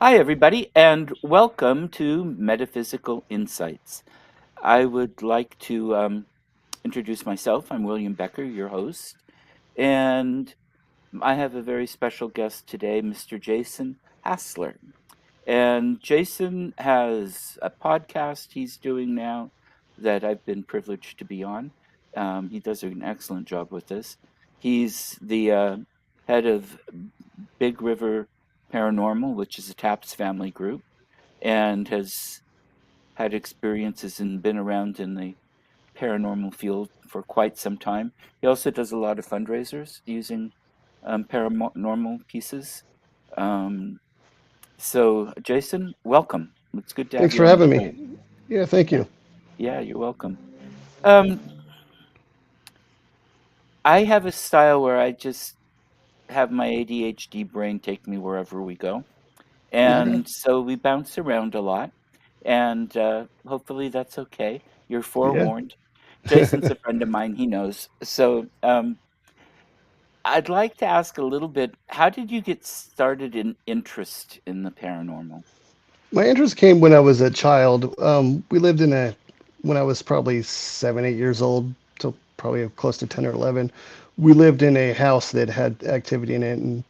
Hi, everybody, and welcome to Metaphysical Insights. I would like to introduce myself. I'm William Becker, your host, and I have a very special guest today, Mr. Jason Hassler. And Jason has a podcast he's doing now that I've been privileged to be on. He does an excellent job with this. He's the head of Big River Paranormal, which is a TAPS family group, and has had experiences and been around in the paranormal field for quite some time. He also does a lot of fundraisers using paranormal pieces. Um, so, Jason, welcome. It's good to have Thanks you for on the having me. show. Yeah, thank Yeah, you. yeah, you're welcome. Um, I have a style where I just have my ADHD brain take me wherever we go. Okay. And so we bounce around a lot, and hopefully that's okay. You're Yeah. forewarned. Jason's a friend of mine, he knows. So I'd like to ask a little bit, how did you get started in interest in the paranormal? My interest came when I was a child. We lived when I was probably 7, 8 years old, so probably close to 10 or 11. We lived in a house that had activity in it. And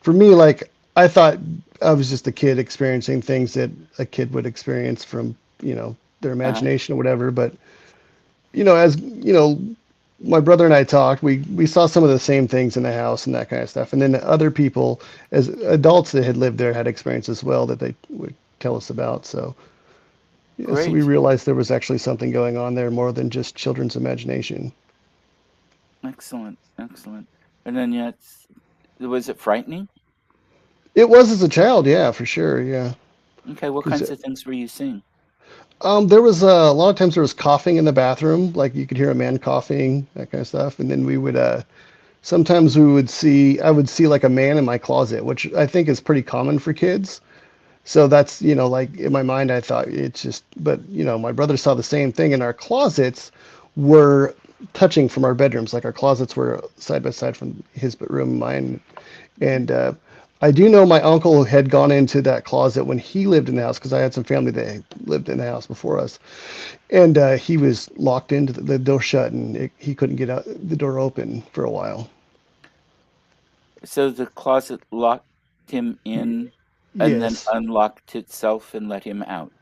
for me, like, I thought I was just a kid experiencing things that a kid would experience from, their Uh, imagination or whatever. But, as my brother and I talked. We saw some of the same things in the house and that kind of stuff. And then other people, as adults that had lived there, had experience as well that they would tell us about. So, yeah, so we Great. realized there was actually something going on there more than just children's imagination. Excellent. Excellent. And then, yeah, was it frightening? It was as a child, yeah, for sure, yeah. Okay, what Because kinds of things were you seeing? there was a lot of times there was coughing in the bathroom, like you could hear a man coughing, that kind of stuff. And then we would sometimes I would see like a man in my closet, which I think is pretty common for kids. So that's, like in my mind, I thought it's just, but, my brother saw the same thing, and our closets were touching from our bedrooms. Like our closets were side by side from his room and mine. Hmm. And I do know my uncle had gone into that closet when he lived in the house because I had some family that lived in the house before us. And he was locked into the door shut, and he couldn't get out the door open for a while. So the closet locked him in and then Yes. unlocked itself and let him out.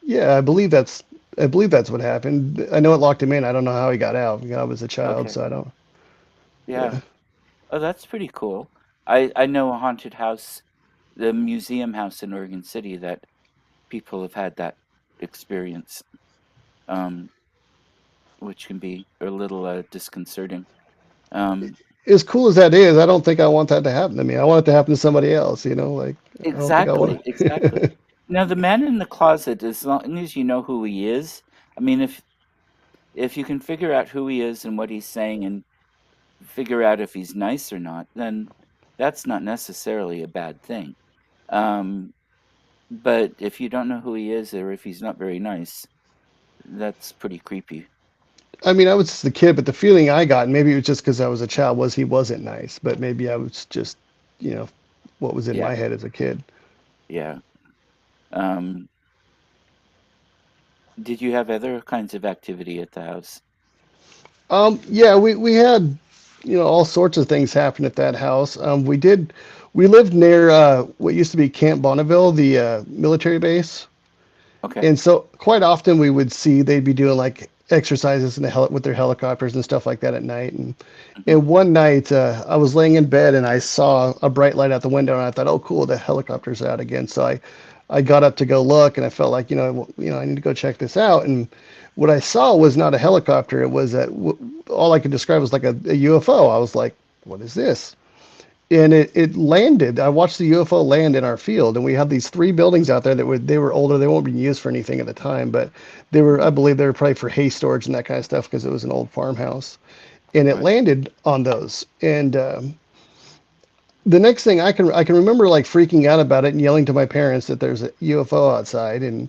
Yeah, I believe that's what happened. I know it locked him in. I don't know how he got out. I was a child, Okay. so I don't. Yeah. Yeah. Oh, that's pretty cool. I know a haunted house, the museum house in Oregon City, that people have had that experience, um, which can be a little disconcerting. Um, As cool as that is, I don't think I want that to happen to me. I want it to happen to somebody else. Like I don't think I want exactly, exactly. to. Now, the man in the closet, as long as you know who he is, I mean, if you can figure out who he is and what he's saying and figure out if he's nice or not, then that's not necessarily a bad thing. Um, but if you don't know who he is or if he's not very nice, that's pretty creepy. I mean, I was just a kid, but the feeling I got, and maybe it was just because I was a child, was he wasn't nice. But maybe I was just, you know, what was in Yeah, my head as a kid. yeah. Um, did you have other kinds of activity at the house? Yeah, we had, all sorts of things happen at that house. We lived near what used to be Camp Bonneville, the military base. Okay. And so quite often we would see they'd be doing like exercises in with their helicopters and stuff like that at night. Hmm. And one night I was laying in bed and I saw a bright light out the window, and I thought, oh, cool, the helicopter's out again. So I got up to go look, and I felt like, I need to go check this out. And what I saw was not a helicopter. It was all I could describe was like a UFO. I was like, what is this? And it landed. I watched the UFO land in our field, and we had these three buildings out there that they were older. They weren't being used for anything at the time, but I Hmm. believe they were probably for hay storage and that kind of stuff because it was an old farmhouse. And it Right. landed on those. And the next thing I can remember like freaking out about it and yelling to my parents that there's a UFO outside. And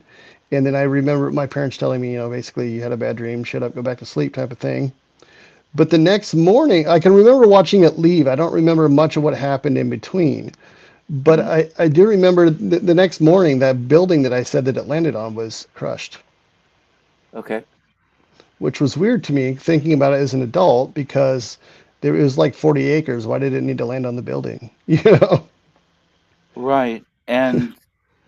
then I remember my parents telling me, basically you had a bad dream, shut up, go back to sleep type of thing. But the next morning, I can remember watching it leave. I don't remember much of what happened in between. But Hmm. I do remember the next morning that building that I said that it landed on was crushed, Okay. which was weird to me thinking about it as an adult because there was like 40 acres. Why did it need to land on the building? You know? Right. And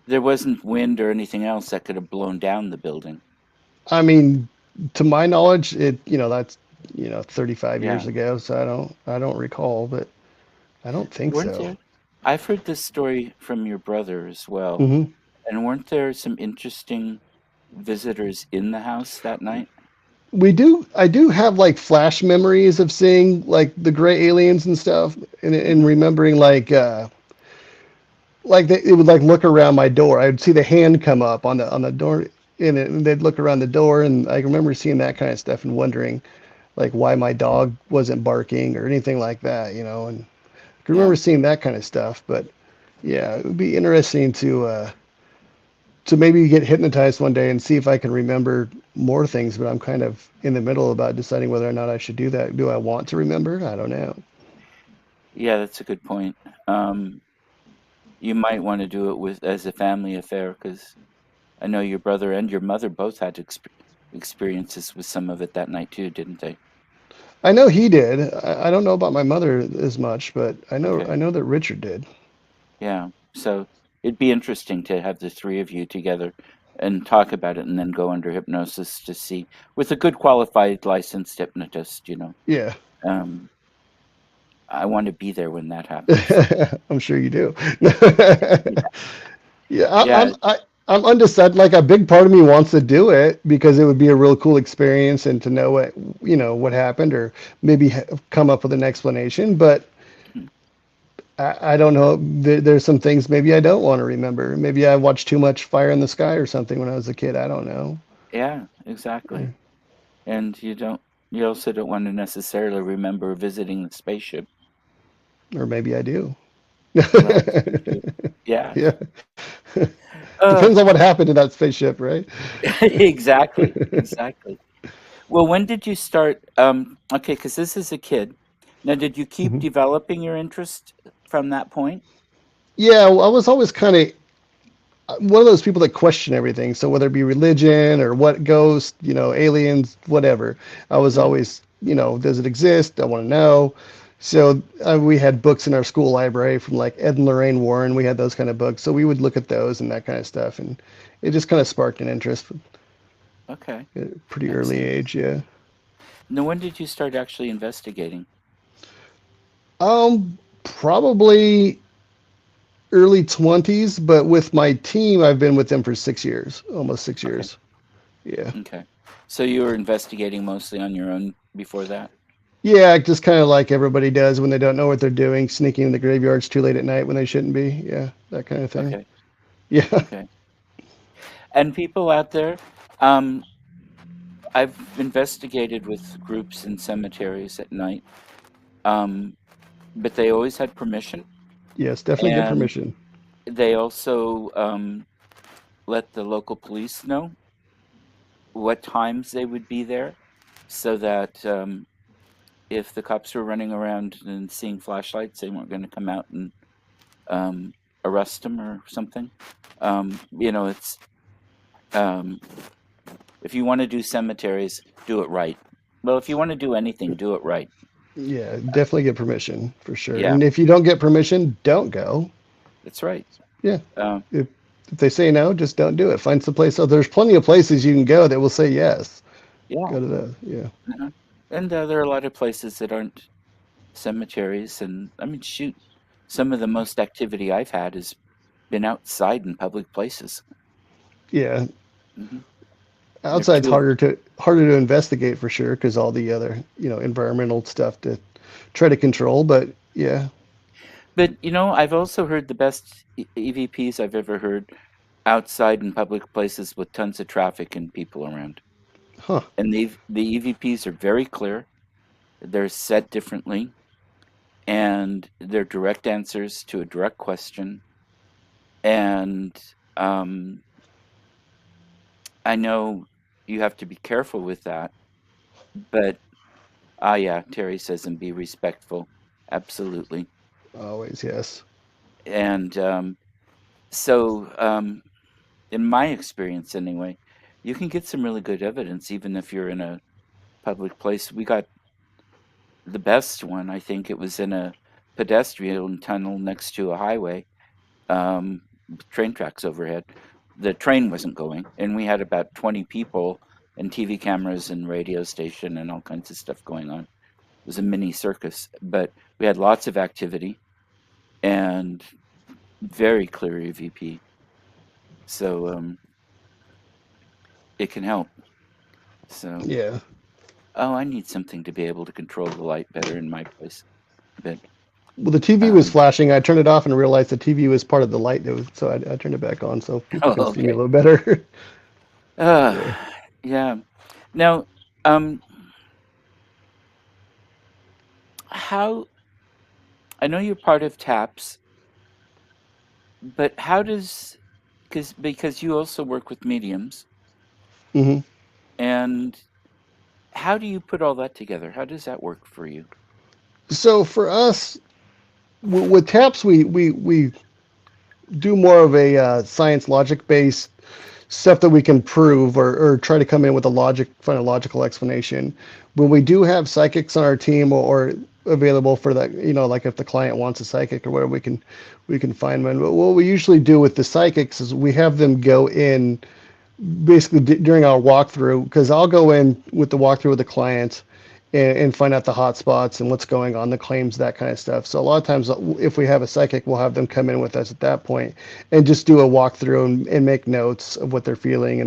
there wasn't wind or anything else that could have blown down the building. I mean, to my knowledge, that's 35 years Yeah. ago, so I don't recall, but I don't think Weren't so. there? I've heard this story from your brother as well. Hmm. And weren't there some interesting visitors in the house that night? I do have like flash memories of seeing like the gray aliens and stuff, and Hmm. remembering it would like look around my door. I'd see the hand come up on the door, and they'd look around the door, and I remember seeing that kind of stuff and wondering like why my dog wasn't barking or anything like that, and I remember Yeah. seeing that kind of stuff. But yeah, it would be interesting to maybe get hypnotized one day and see if I can remember more things. But I'm kind of in the middle about deciding whether or not I should do that. Do I want to remember? I don't know. Yeah, that's a good point. Um, you might want to do it with as a family affair because I know your brother and your mother both had experiences with some of it that night too, didn't they? I know he did. I don't know about my mother as much, but Okay. I know that Richard did. Yeah. So it'd be interesting to have the three of you together and talk about it and then go under hypnosis to see with a good qualified licensed hypnotist, Yeah. Um, I want to be there when that happens. I'm sure you do. Yeah. Yeah, Yeah. I'm undecided. Like a big part of me wants to do it because it would be a real cool experience and to know what happened or maybe come up with an explanation. But Mhm. I don't know. There's some things maybe I don't want to remember. Maybe I watched too much Fire in the Sky or something when I was a kid. I don't know. Yeah, exactly. And you also don't want to necessarily remember visiting the spaceship. Or maybe I do. Well, that's true too. Yeah. Yeah. Uh, Depends on what happened to that spaceship, right? exactly, exactly. Well, when did you start? Okay, because this is a kid. Now, did you keep Mhm. developing your interest from that point? Yeah, well, I was always kind of one of those people that question everything. So whether it be religion or what ghost, aliens, whatever, I was Hmm. always, does it exist? I want to know. So we had books in our school library from like Ed and Lorraine Warren. We had those kind of books. So we would look at those and that kind of stuff. And it just kind of sparked an interest Okay, at a pretty early excellent. age. Yeah. Now, when did you start actually investigating? Probably early 20s, but with my team, I've been with them for 6 years, almost six Okay, years. Yeah. okay. So you were investigating mostly on your own before that? Yeah, just kind of like everybody does when they don't know what they're doing, sneaking in the graveyards too late at night when they shouldn't be. Yeah, that kind of thing. Okay, Yeah. okay. And people out there, um, I've investigated with groups in cemeteries at night, um, but they always had permission, Yes, definitely get and permission. they also let the local police know what times they would be there, so that if the cops were running around and seeing flashlights, they weren't going to come out and um, arrest them or something. It's um, if you want to do cemeteries, do it right. Well, if you want to do anything, do it right. Yeah, definitely get permission for sure. Yeah, And if you don't get permission, don't go. that's right. Yeah. Um, If, if they say no, just don't do it. Find some place. So there's plenty of places you can go that will say yes. yeah. Go to the, yeah. Uh-huh. And there are a lot of places that aren't cemeteries. And I mean, shoot, some of the most activity I've had has been outside in public places. Yeah. Hmm. There are Outside's two of, harder to investigate for sure because all the other, environmental stuff to try to control. But yeah. but I've also heard the best EVPs I've ever heard outside in public places with tons of traffic and people around. Huh. And the EVPs are very clear. They're said differently, and they're direct answers to a direct question. And um, I know you have to be careful with that, but yeah, Terry says, and be respectful. Absolutely. Always, yes. And so, in my experience anyway, you can get some really good evidence even if you're in a public place. We got the best one, I think it was in a pedestrian tunnel next to a highway, with train tracks overhead. The train wasn't going, and we had about 20 people and TV cameras and radio station and all kinds of stuff going on. It was a mini circus, but we had lots of activity and very clear EVP. So it can help. So, Yeah. oh, I need something to be able to control the light better in my place. But Well, the TV was um, flashing. I turned it off and realized the TV was part of the light. So I turned it back on so people oh, can see me a okay. little better. Uh, Yeah. yeah. Now, um, how I know you're part of TAPS, but how does because you also work with mediums, hmm and how do you put all that together? How does that work for you? So for us, with TAPS, we do more of a science logic based stuff that we can prove or try to come in with a find a logical explanation. When we do have psychics on our team or available for that, like if the client wants a psychic or whatever, we can find one. But what we usually do with the psychics is we have them go in basically during our walkthrough, because I'll go in with the walkthrough with the client and find out the hot spots and what's going on, the claims, that kind of stuff. So a lot of times, if we have a psychic, we'll have them come in with us at that point and just do a walkthrough and make notes of what they're feeling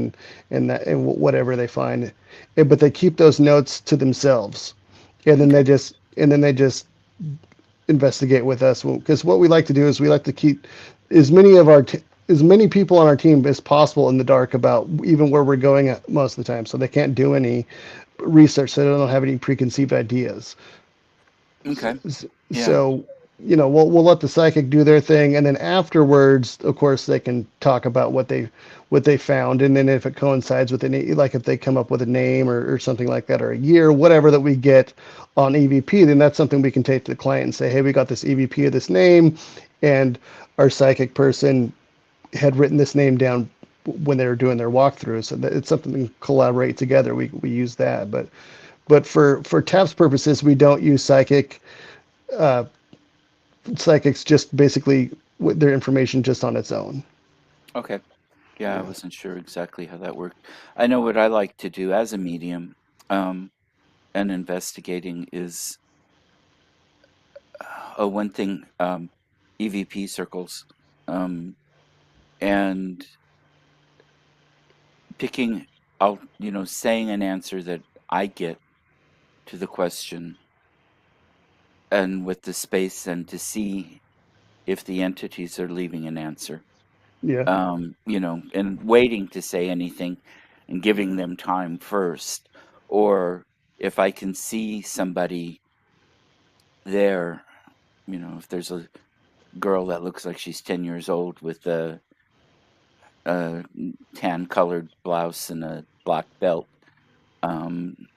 and whatever they find. But they keep those notes to themselves, Okay. and then they just investigate with us, because what we like to do is we like to keep as many of our as many people on our team as possible in the dark about even where we're going at most of the time, so they can't do any research, so they don't have any preconceived ideas. Okay. Yeah. So we'll let the psychic do their thing, and then afterwards, of course, they can talk about what they found, and then if it coincides with any, like if they come up with a name or something like that, or a year, whatever that we get on EVP, then that's something we can take to the client and say, hey, we got this EVP of this name, and our psychic person had written this name down when they were doing their walkthrough, so that it's something to collaborate together. We use that, but for TAPS purposes, we don't use psychics just basically with their information just on its own. Okay. Yeah, I Yeah. wasn't sure exactly how that worked. I know what I like to do as a medium, um, and investigating is one thing, EVP circles, um, and picking out, saying an answer that I get to the question, and with the space, and to see if the entities are leaving an answer, Yeah. and waiting to say anything and giving them time first, or if I can see somebody there, if there's a girl that looks like she's 10 years old with a tan colored blouse and a black belt, um,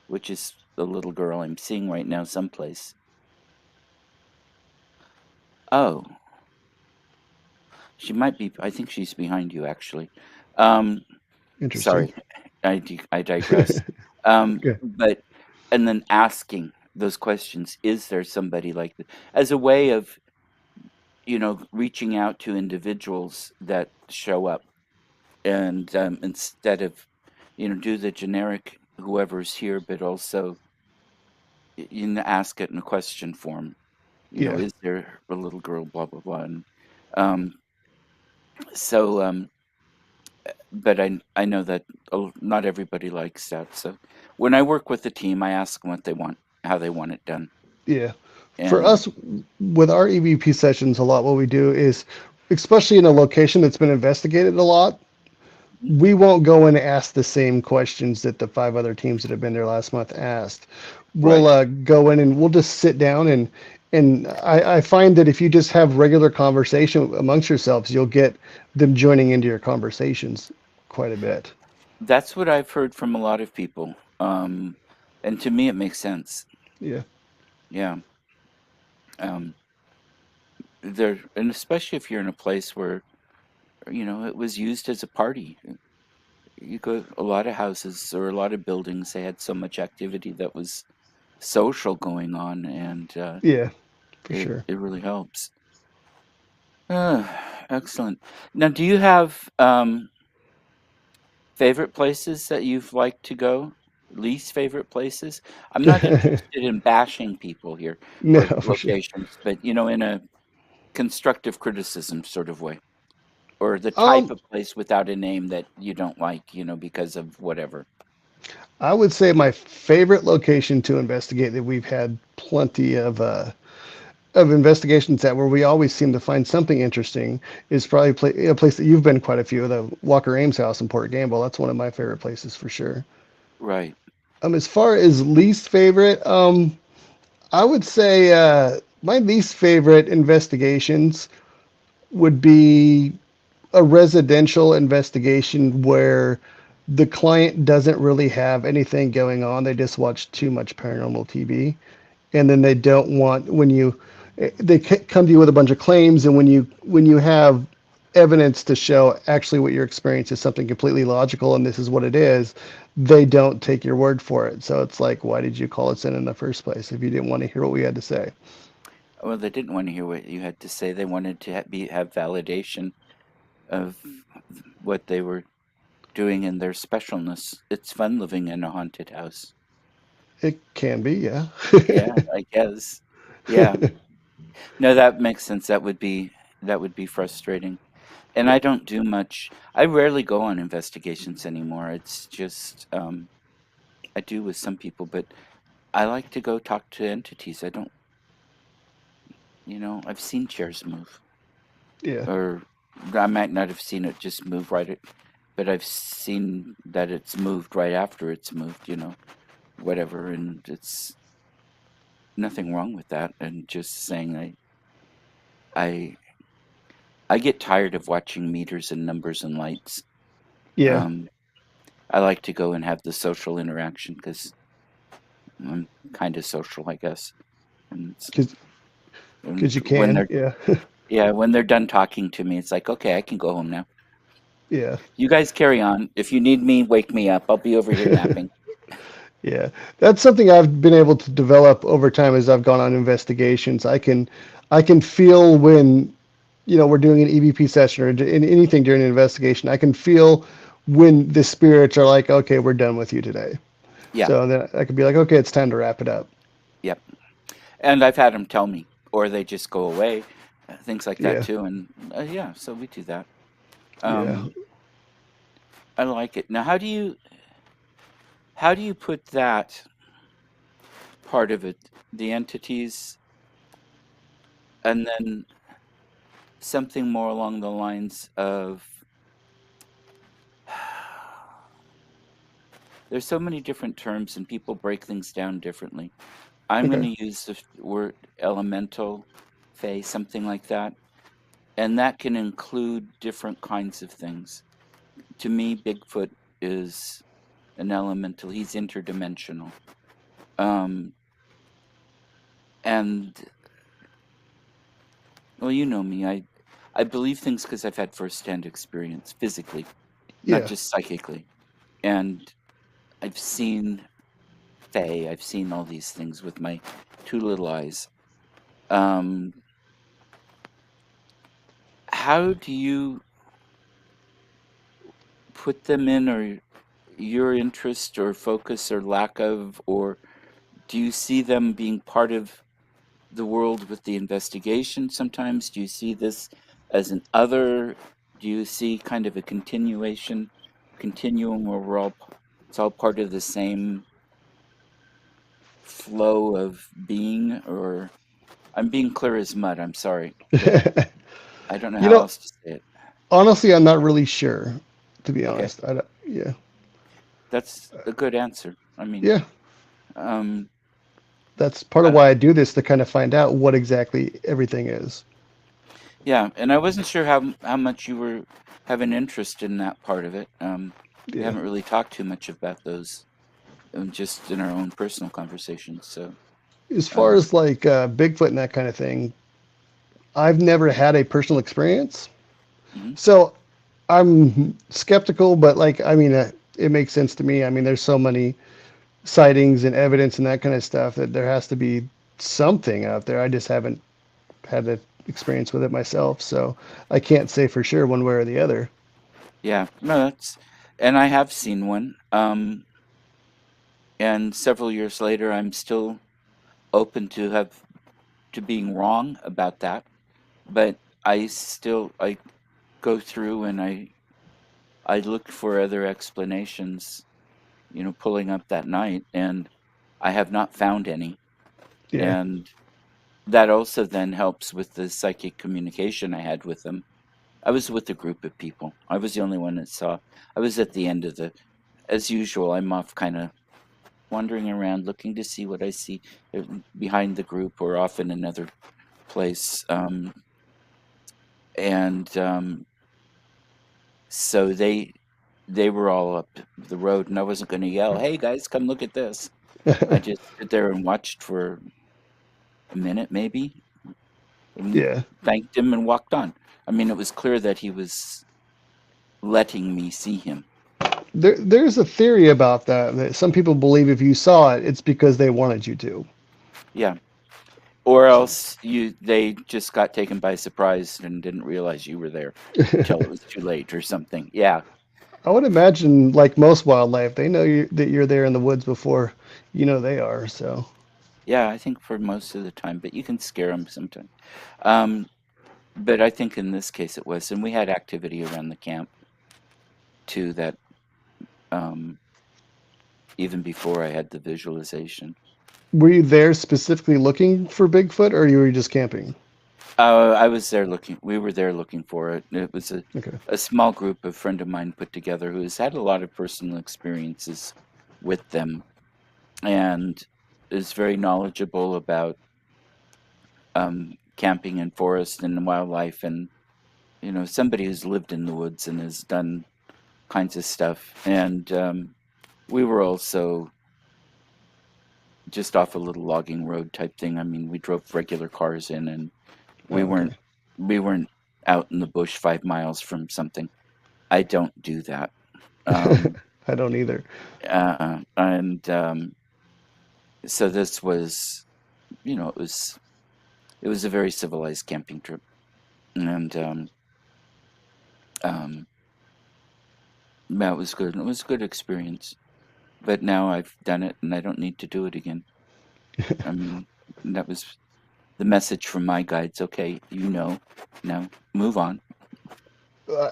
which is the little girl I'm seeing right now someplace. Oh, she might be, I think she's behind you actually. Um, Interesting. Sorry, I digress. Yeah. But and then asking those questions, is there somebody like that, as a way of, reaching out to individuals that show up, and instead of, do the generic whoever's here, but also ask it in a question form. Yeah. Is there a little girl, blah blah blah, and um, so but I know that not everybody likes that. So when I work with the team, I ask them what they want, how they want it done, Yeah. For and us, with our EVP sessions, a lot what we do is, especially in a location that's been investigated a lot, we won't go in and ask the same questions that the five other teams that have been there last month asked. We'll right. go in and we'll just sit down, and I find that if you just have regular conversation amongst yourselves, you'll get them joining into your conversations quite a bit. That's what I've heard from a lot of people, and to me, it makes sense. Yeah. Yeah. Um, there, and especially if you're in a place where, it was used as a party. You go a lot of houses or a lot of buildings, they had so much activity that was social going on, and Yeah, for it sure. it really helps. Uh, Excellent. Now, do you have favorite places that you've liked to go? Least favorite places? I'm not interested in bashing people here No, or for sure. locations, but in a constructive criticism sort of way. Or the type Um, of place without a name that you don't like, because of whatever. I would say my favorite location to investigate that we've had plenty of investigations at where we always seem to find something interesting is probably a place that you've been quite a few, the Walker Ames house in Port Gamble. That's one of my favorite places for sure. Right. As far as least favorite, I would say my least favorite investigations would be a residential investigation where the client doesn't really have anything going on. They just watch too much paranormal TV. And then they don't want when you they come to you with a bunch of claims, and when you have evidence to show actually what your experience is something completely logical and this is what it is, they don't take your word for it. So it's like, why did you call us in the first place if you didn't want to hear what we had to say? Well, they didn't want to hear what you had to say. They wanted to have validation of what they were doing in their specialness. It's fun living in a haunted house. It can be, yeah. Yeah, I guess. Yeah. No, that makes sense. That would be frustrating. And I don't do much. I rarely go on investigations anymore. It's just I do with some people, but I like to go talk to entities. I don't, I've seen chairs move, Yeah, or I might not have seen it just move right, but I've seen that it's moved right after it's moved, whatever, and it's nothing wrong with that. And just saying, I, I get tired of watching meters and numbers and lights. yeah, Um, I like to go and have the social interaction because I'm kind of social, I guess. And, and because you can, yeah. when they're done talking to me, it's like, okay, I can go home now. Yeah. You guys carry on. If you need me, wake me up. I'll be over here napping. Yeah, that's something I've been able to develop over time as I've gone on investigations. I can feel when, we're doing an EVP session or in anything during an investigation. I can feel when the spirits are like, okay, we're done with you today. Yeah, So then I could be like, okay, it's time to wrap it up. yep. And I've had them tell me, or they just go away, things like that Yeah, too. And yeah, so we do that. yeah. Um, I like it. Now, how do you put that part of it, the entities, and then something more along the lines of there's so many different terms and people break things down differently. I'm going Okay. to use the word elemental, fey, something like that. And that can include different kinds of things. To me, Bigfoot is an elemental. He's interdimensional. Um, and well, you know me. I believe things because I've had firsthand experience physically, not Yeah. just psychically. And I've seen Fae. I've seen all these things with my two little eyes. Um, how do you put them in, or your interest or focus or lack of, or do you see them being part of the world with the investigation sometimes? Do you see this as an other? Do you see kind of a continuum where it's all part of the same flow of being? Or I'm being clear as mud, I'm sorry, but I don't know You how know, else to say it. honestly, I'm not really sure, to be Okay, honest. I don't, yeah. that's a good answer. I mean, Yeah. um, That's part of I, why I do this to kind of find out what exactly everything is. yeah, and I wasn't sure how much you were have an interest in that part of it. We Yeah. haven't really talked too much about those, just in our own personal conversations. So, As far Um, as like Bigfoot and that kind of thing, I've never had a personal experience, mhm. so I'm skeptical. But like, I mean, it makes sense to me. I mean, there's so many sightings and evidence and that kind of stuff that there has to be something out there. I just haven't had an experience with it myself, so I can't say for sure one way or the other. Yeah, no, and I have seen one. And several years later, I'm still open to being wrong about that. But I go through and I look for other explanations, pulling up that night, and I have not found any. Yeah. And that also then helps with the psychic communication I had with them. I was with a group of people. I was the only one that saw. I was at the end of as usual, I'm off kind of wandering around looking to see what I see behind the group or off in another place. And so they were all up the road, and I wasn't going to yell, "Hey guys, come look at this." I just stood there and watched for a minute, maybe, and Yeah. thanked him and walked on. I mean, it was clear that he was letting me see him. There's a theory about that that some people believe if you saw it, it's because they wanted you to. Yeah. Or So else they just got taken by surprise and didn't realize you were there till it was too late or something. Yeah. I would imagine, like most wildlife, they know that you're there in the woods before you know they are. So Yeah, I think for most of the time, but you can scare them sometimes. Um, but I think in this case it was, and we had activity around the camp too that um, even before I had the visualization. were you there specifically looking for Bigfoot, or you were just camping? I was there looking. We were there looking for it. It was Okay. a small group a friend of mine put together who has had a lot of personal experiences with them and is very knowledgeable about camping and forest and wildlife, and somebody who's lived in the woods and has done kinds of stuff. And we were also just off a little logging road type thing. I mean, we drove regular cars in, and we Oh, weren't okay. we weren't out in the bush 5 miles from something. I don't do that. Um, I don't either. and so this was, it was a very civilized camping trip, and um, yeah, it was good. It was a good experience. But now I've done it, and I don't need to do it again. I mean, that was the message from my guides. Okay, now move on.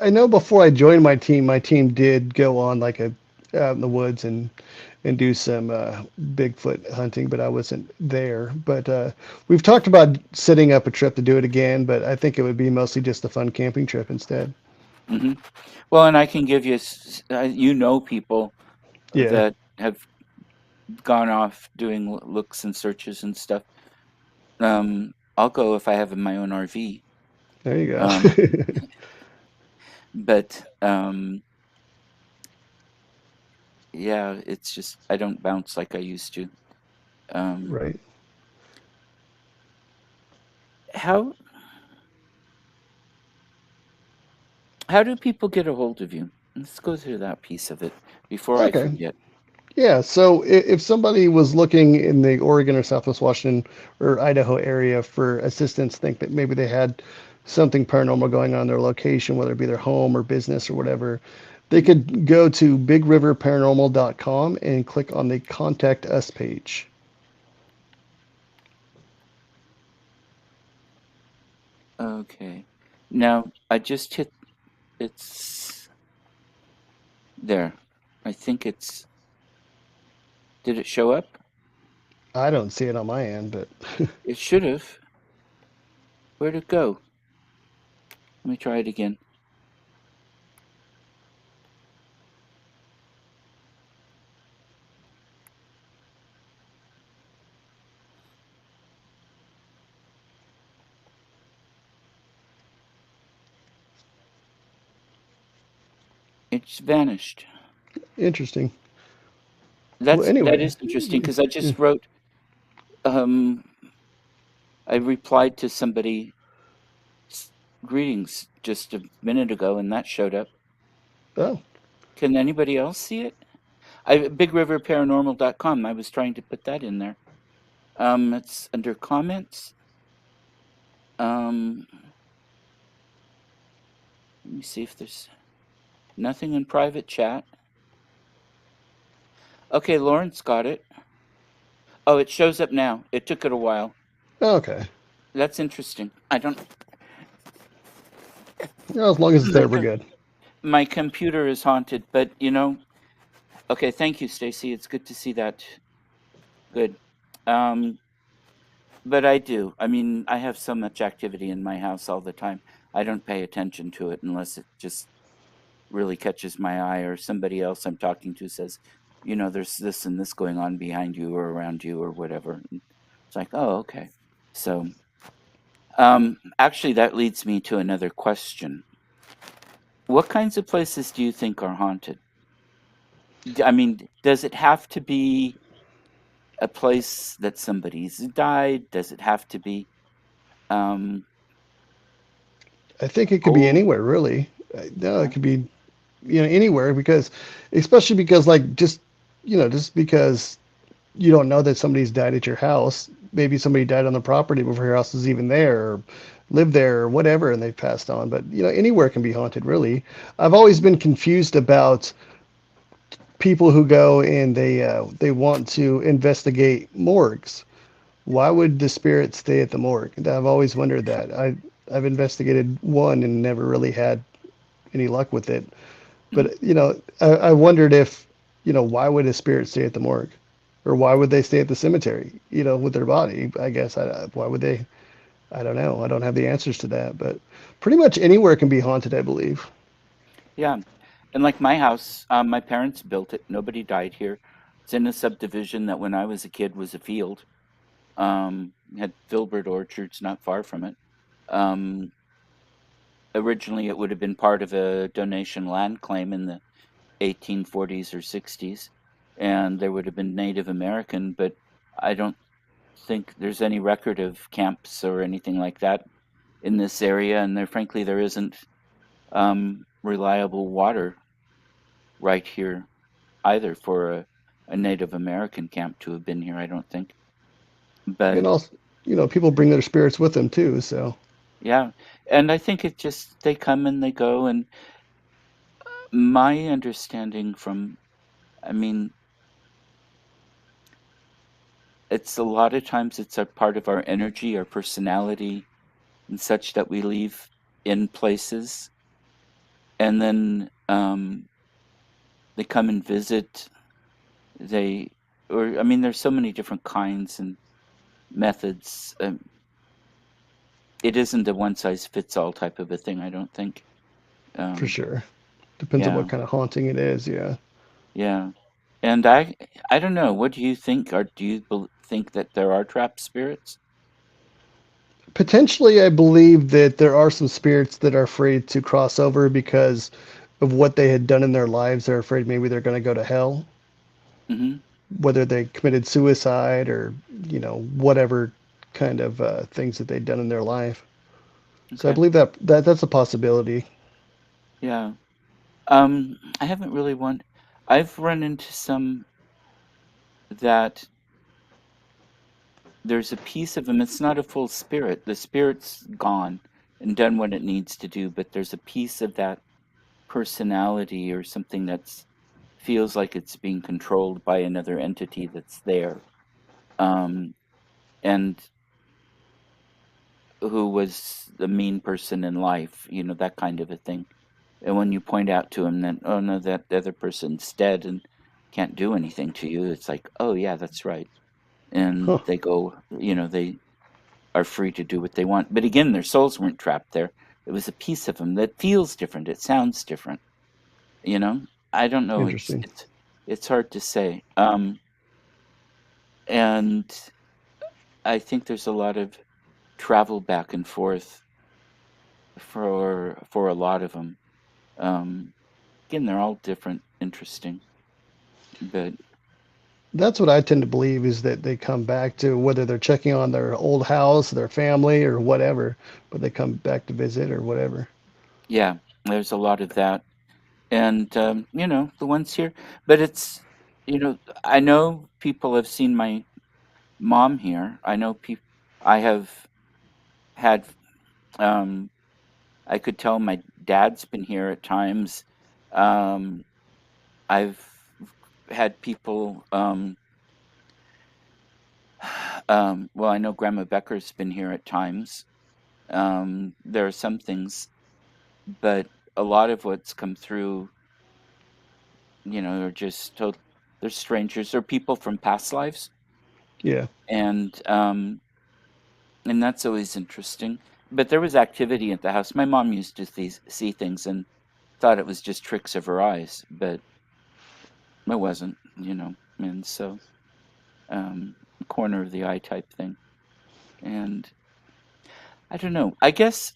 I know before I joined my team did go on like a out in the woods and do some Bigfoot hunting, but I wasn't there. But we've talked about setting up a trip to do it again, but I think it would be mostly just a fun camping trip instead. hmm Well, and I can give you, people Yeah, that have gone off doing looks and searches and stuff. I'll go if I have my own RV. there you go. Um, but yeah, it's just I don't bounce like I used to. Um, Right. how how do people get a hold of you? Let's go through that piece of it before I Okay. forget. Yeah. So if somebody was looking in the Oregon or Southwest Washington or Idaho area for assistance, think that maybe they had something paranormal going on in their location, whether it be their home or business or whatever, they Mhm. could go to bigriverparanormal.com and click on the Contact Us page. Okay. Now I just hit it's there. I think it's did it show up? I don't see it on my end, but It should have. Where'd it go? Let me try it again. It's vanished. interesting. Well, That anyway, is interesting because I just wrote. Um, I replied to somebody greetings just a minute ago, and that showed up. Oh, Can anybody else see it? BigRiverParanormal.com. I was trying to put that in there. It's under comments. Um, Let me see if there's nothing in private chat. Okay, Lawrence got it. Oh, it shows up now. It took it a while. okay. That's interesting. I don't. Yeah, as long as it's My there, we're good. my computer is haunted, but you know. Okay, thank you, Stacy. It's good to see that. Good. Um, but I do. I mean, I have so much activity in my house all the time. I don't pay attention to it unless it just really catches my eye or somebody else I'm talking to says, you know, there's this and this going on behind you or around you or whatever. And it's like, oh, okay. So, actually, that leads me to another question. What kinds of places do you think are haunted? I mean, does it have to be a place that somebody's died? Does it have to be um, I think it could be old? anywhere, really. No, it Yeah. could be anywhere because, especially because like just because you don't know that somebody's died at your house. Maybe somebody died on the property before your house was even there, or lived there, or whatever, and they've passed on. But anywhere can be haunted, really. I've always been confused about people who go and they want to investigate morgues. Why would the spirit stay at the morgue? I've always wondered that. I've investigated one and never really had any luck with it. Mm. But I wondered if why would a spirit stay at the morgue, or why would they stay at the cemetery? With their body. I guess why would they? I don't know. I don't have the answers to that. But pretty much anywhere can be haunted, I believe. Yeah. And like my house, my parents built it. Nobody died here. It's in a subdivision that when I was a kid was a field. Had filbert orchards not far from it. Um, Originally, it would have been part of a donation land claim in the 1840s or 60s, and there would have been Native American, but I don't think there's any record of camps or anything like that in this area, and frankly, there isn't reliable water right here either for a Native American camp to have been here, I don't think. But And also, people bring their spirits with them too. So yeah, and I think it just they come and they go, and my understanding from, I mean, it's a lot of times it's a part of our energy, our personality, and such that we leave in places, and then they come and visit. They, or I mean, there's so many different kinds and methods. It isn't a one size fits all type of a thing, I don't think. for Um, sure, depends on yeah, what kind of haunting it is. Yeah. yeah. And I don't know. What do you think? Or do you think that there are trapped spirits? Potentially, I believe that there are some spirits that are afraid to cross over because of what they had done in their lives. They're afraid maybe they're going to go to hell, Mm-hmm. whether they committed suicide or, whatever kind of things that they'd done in their life. So I Okay. believe that's a possibility. Yeah. I haven't really I've run into some that there's a piece of them. It's not a full spirit. The spirit's gone and done what it needs to do, but there's a piece of that personality or something that's feels like it's being controlled by another entity that's there. Um, and who was the mean person in life, you know, that kind of a thing. And when you point out to him that, oh no, that the other person's dead and can't do anything to you, it's like, oh yeah, that's right. And Huh. they go, you know, they are free to do what they want. But again, their souls weren't trapped there. It was a piece of them that feels different. It sounds different. You know, I don't know. Interesting. It's hard to say. And I think there's a lot of travel back and forth for a lot of them. Um, Again, they're all different, interesting, but That's what I tend to believe is that they come back to whether they're checking on their old house, their family, or whatever, but they come back to visit or whatever. Yeah, there's a lot of that. And the ones here, but I know people have seen my mom here. I know people I have had um I could tell my dad's been here at times. Um I've had people well, I know Grandma Becker's been here at times. There are some things, but a lot of what's come through, are just total they're strangers or people from past lives. Yeah. And that's always interesting. But there was activity at the house. My mom used to see things and thought it was just tricks of her eyes, but it wasn't. And so, corner of the eye type thing. And I don't know. I guess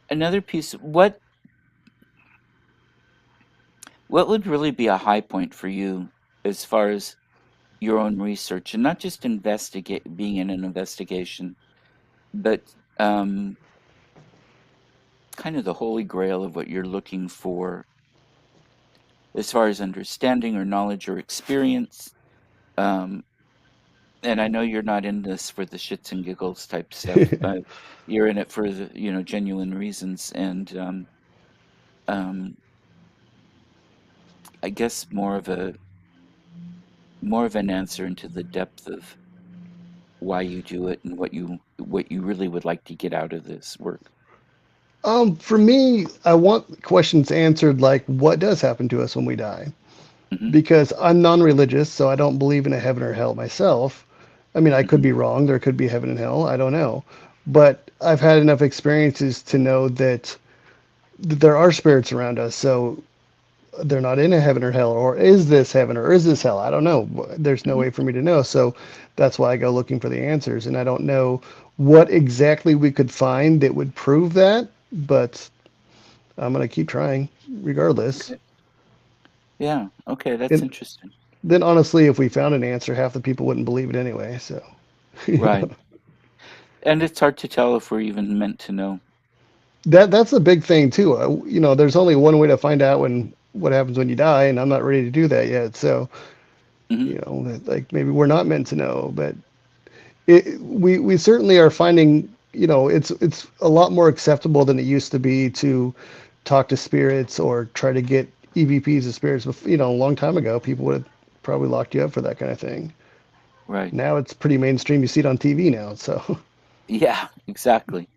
another piece. What would really be a high point for you as far as your own research, and not just investigate being in an investigation, but um, kind of the holy grail of what you're looking for as far as understanding or knowledge or experience. Um, and I know you're not in this for the shits and giggles type stuff, but you're in it for the genuine reasons. And um, I guess more of an answer into the depth of why you do it and what you really would like to get out of this work. For me, I want questions answered like what does happen to us when we die? Hmm. Because I'm non-religious, so I don't believe in a heaven or hell myself. I mean, I could Hmm. be wrong. There could be heaven and hell. I don't know. But I've had enough experiences to know that there are spirits around us. So they're not in a heaven or hell, or is this heaven or is this hell? I don't know. There's no Hmm. way for me to know. So that's why I go looking for the answers. And I don't know what exactly we could find that would prove that, but I'm going to keep trying regardless. Okay. Yeah. Okay. That's And interesting. then honestly, if we found an answer, half the people wouldn't believe it anyway. So, you Right. know, And it's hard to tell if we're even meant to know. that's a big thing too. There's only one way to find out when what happens when you die, and I'm not ready to do that yet. So, Hmm. like maybe we're not meant to know, but we certainly are finding, it's a lot more acceptable than it used to be to talk to spirits or try to get EVPs of spirits. A long time ago, people would have probably locked you up for that kind of thing. Right. Now it's pretty mainstream. You see it on TV now. So, Yeah. Exactly.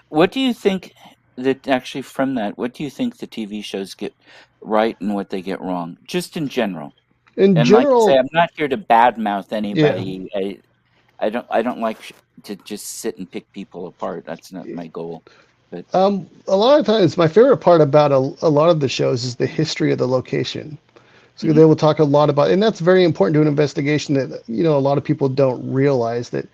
What do you think that actually from that? What do you think the TV shows get right and what they get wrong, just in general? in And like I say, general, I'm not here to badmouth yeah. anybody. I don't like to just sit and pick people apart. That's not my goal. But A lot of times, my favorite part about a lot of the shows is the history of the location. So hmm. they will talk a lot about, and that's very important to an investigation that, a lot of people don't realize that,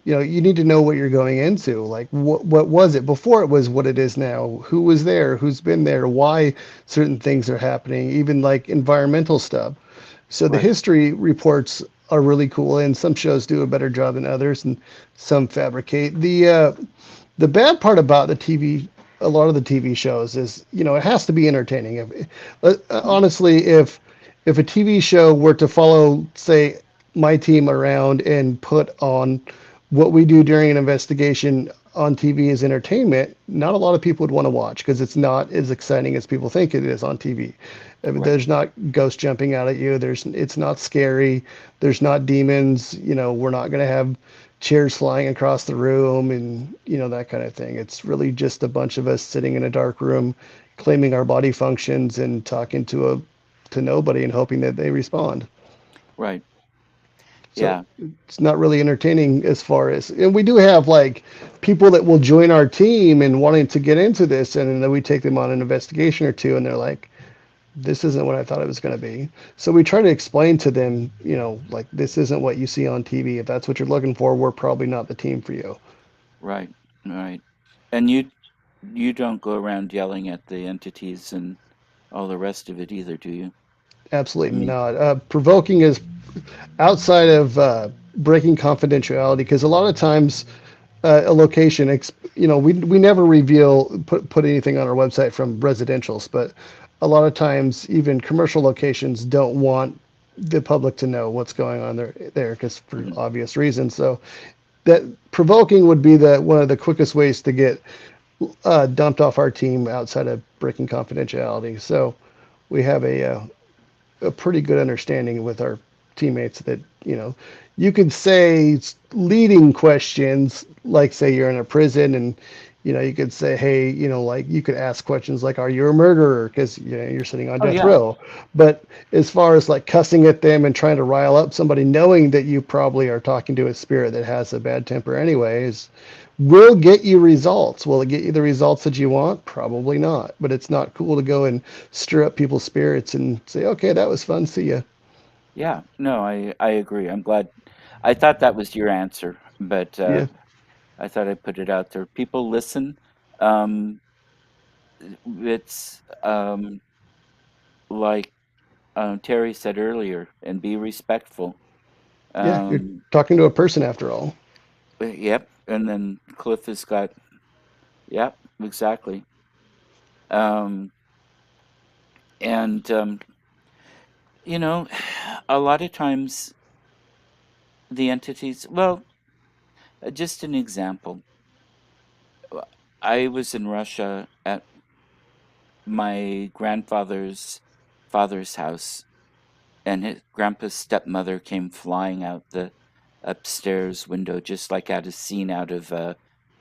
you need to know what you're going into. Like, what was it before it was what it is now? Who was there? Who's been there? Why certain things are happening? Even like environmental stuff. So the Right. history reports are really cool, and some shows do a better job than others, and some fabricate. The bad part about a lot of the TV shows is, it has to be entertaining. Mhm. Honestly, if a TV show were to follow, say, my team around and put on what we do during an investigation on TV as entertainment, not a lot of people would want to watch because it's not as exciting as people think it is on TV. I mean, Right. there's not ghosts jumping out at you. It's not scary. There's not demons. We're not going to have chairs flying across the room and that kind of thing. It's really just a bunch of us sitting in a dark room, claiming our body functions and talking to nobody and hoping that they respond. Right. So Yeah. it's not really entertaining as far as, and we do have like people that will join our team and wanting to get into this, and then we take them on an investigation or two, and they're like, this isn't what I thought it was going to be. So we try to explain to them, like this isn't what you see on TV. If that's what you're looking for, we're probably not the team for you. Right. Right. And you don't go around yelling at the entities and all the rest of it either, do you? I Absolutely mean, not. Provoking is outside of breaking confidentiality because a lot of times a location, we never put anything on our website from residentials, but a lot of times even commercial locations don't want the public to know what's going on there because for mhm. obvious reasons. So that provoking would be the one of the quickest ways to get dumped off our team outside of breaking confidentiality. So we have a pretty good understanding with our teammates that you could say leading questions like say you're in a prison and you could say hey like you could ask questions like are you a murderer because you're sitting on Oh death yeah, row, but as far as like cussing at them and trying to rile up somebody knowing that you probably are talking to a spirit that has a bad temper anyways will get you results. Will it get you the results that you want? Probably not. But it's not cool to go and stir up people's spirits and say, okay, that was fun. See ya. yeah. No, I agree. I'm glad. I thought that was your answer, but Yeah. I thought I put it out there. People listen. Um, it's like Terry said earlier, and be respectful. Yeah. You're Um, talking to a person after all. yep. And then Cliff has got, yep, exactly. Um, and you know, a lot of times the entities. Well, just an example. I was in Russia at my grandfather's father's house, and his grandpa's stepmother came flying out the upstairs window, just like out of scene out of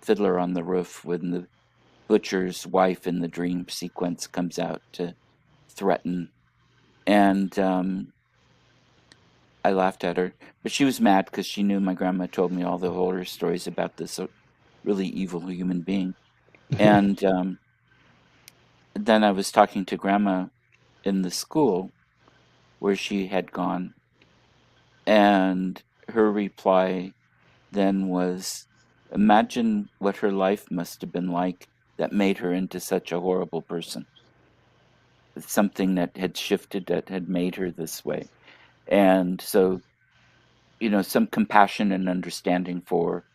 Fiddler on the Roof when the butcher's wife in the dream sequence comes out to threaten. And I laughed at her, but she was mad because she knew my grandma told me all the horror stories about this really evil human being. And then I was talking to grandma in the school where she had gone, and her reply then was, imagine what her life must have been like that made her into such a horrible person. Something that had shifted that had made her this way. And so, some compassion and understanding for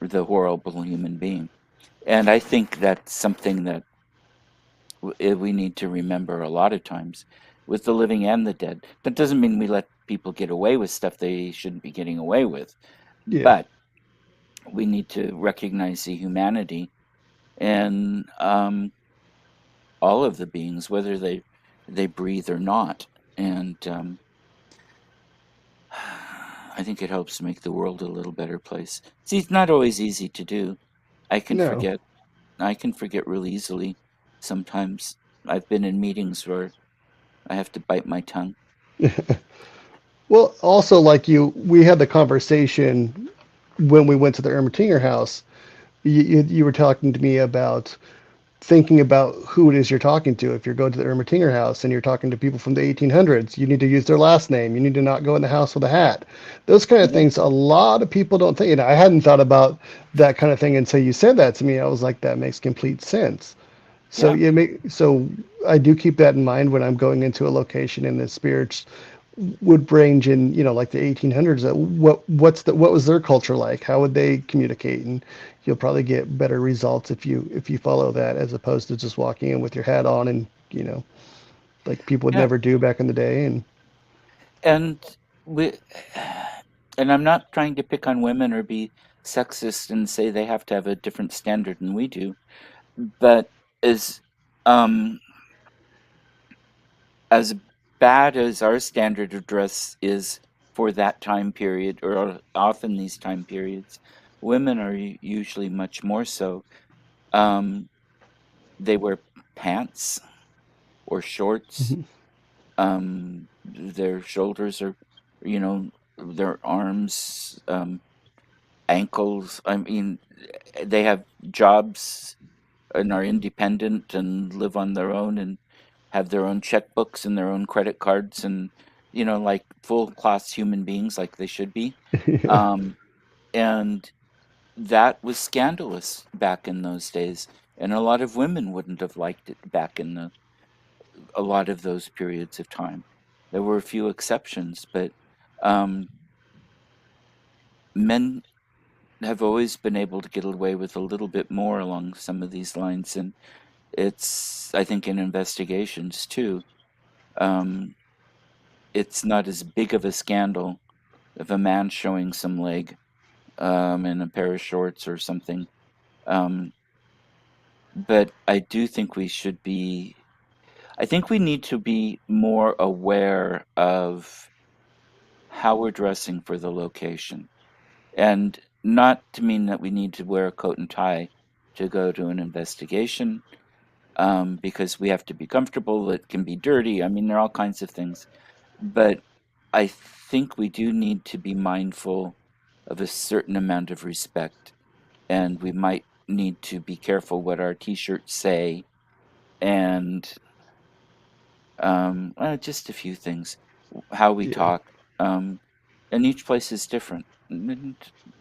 the horrible human being. And I think that's something that we need to remember a lot of times with the living and the dead. That doesn't mean we let people get away with stuff they shouldn't be getting away with, Yeah. but we need to recognize the humanity in all of the beings, whether they breathe or not. And I think it helps make the world a little better place. See, it's not always easy to do. I can No. forget. I can forget real easily. Sometimes I've been in meetings where I have to bite my tongue. Well, also like we had the conversation when we went to the Ermitinger house. You were talking to me about thinking about who it is you're talking to. If you're going to the Ermitinger house and you're talking to people from the 1800s, you need to use their last name. You need to not go in the house with a hat. Those kind of Yeah, things, a lot of people don't think. And I hadn't thought about that kind of thing until you said that to me. I was like, that makes complete sense. So yeah, so I do keep that in mind when I'm going into a location and the spirits would range in, like the 1800s. What was their culture like? How would they communicate? And you'll probably get better results if you follow that as opposed to just walking in with your hat on and like people would yeah. never do back in the day. And And we, and I'm not trying to pick on women or be sexist and say they have to have a different standard than we do, but as um as bad as our standard of dress is for that time period, or often these time periods, women are usually much more so. Um, they wear pants or shorts. Their shoulders are, their arms, ankles. I mean, they have jobs and are independent and live on their own and have their own checkbooks and their own credit cards and like full class human beings like they should be. Um, and that was scandalous back in those days, and a lot of women wouldn't have liked it back in a lot of those periods of time. There were a few exceptions, but um, men have always been able to get away with a little bit more along some of these lines, and it's, I think, in investigations too. Um, it's not as big of a scandal of a man showing some leg in a pair of shorts or something. Um, but I do think we should be, I think we need to be more aware of how we're dressing for the location. And not to mean that we need to wear a coat and tie to go to an investigation, because we have to be comfortable. It can be dirty. I mean, there are all kinds of things. But I think we do need to be mindful of a certain amount of respect. And we might need to be careful what our t shirts say, and just a few things, how we Yeah. talk. And each place is different. And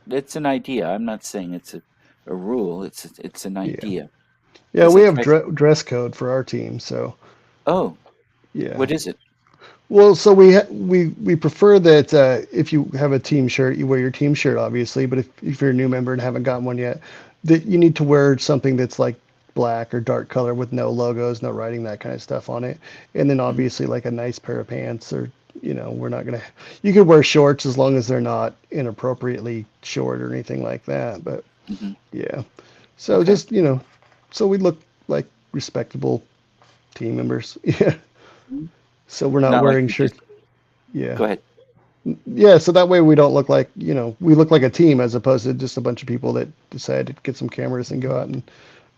it's an idea. I'm not saying it's a rule. It's an Yeah. idea Yeah, because we I have try. dress code for our team, so Oh, yeah. what is it? Well, so we prefer that if you have a team shirt, you wear your team shirt, obviously. But if you're a new member and haven't gotten one yet, that you need to wear something that's like black or dark color with no logos, no writing, that kind of stuff on it. And then Hmm. obviously like a nice pair of pants, or we're not gonna. You could wear shorts as long as they're not inappropriately short or anything like that. But Hmm. yeah, so Okay. just so we look like respectable team members. Yeah. Mhm. So we're not Not like wearing we just shirts. Yeah. go ahead. Yeah, so that way we don't look like, we look like a team as opposed to just a bunch of people that decide to get some cameras and go out and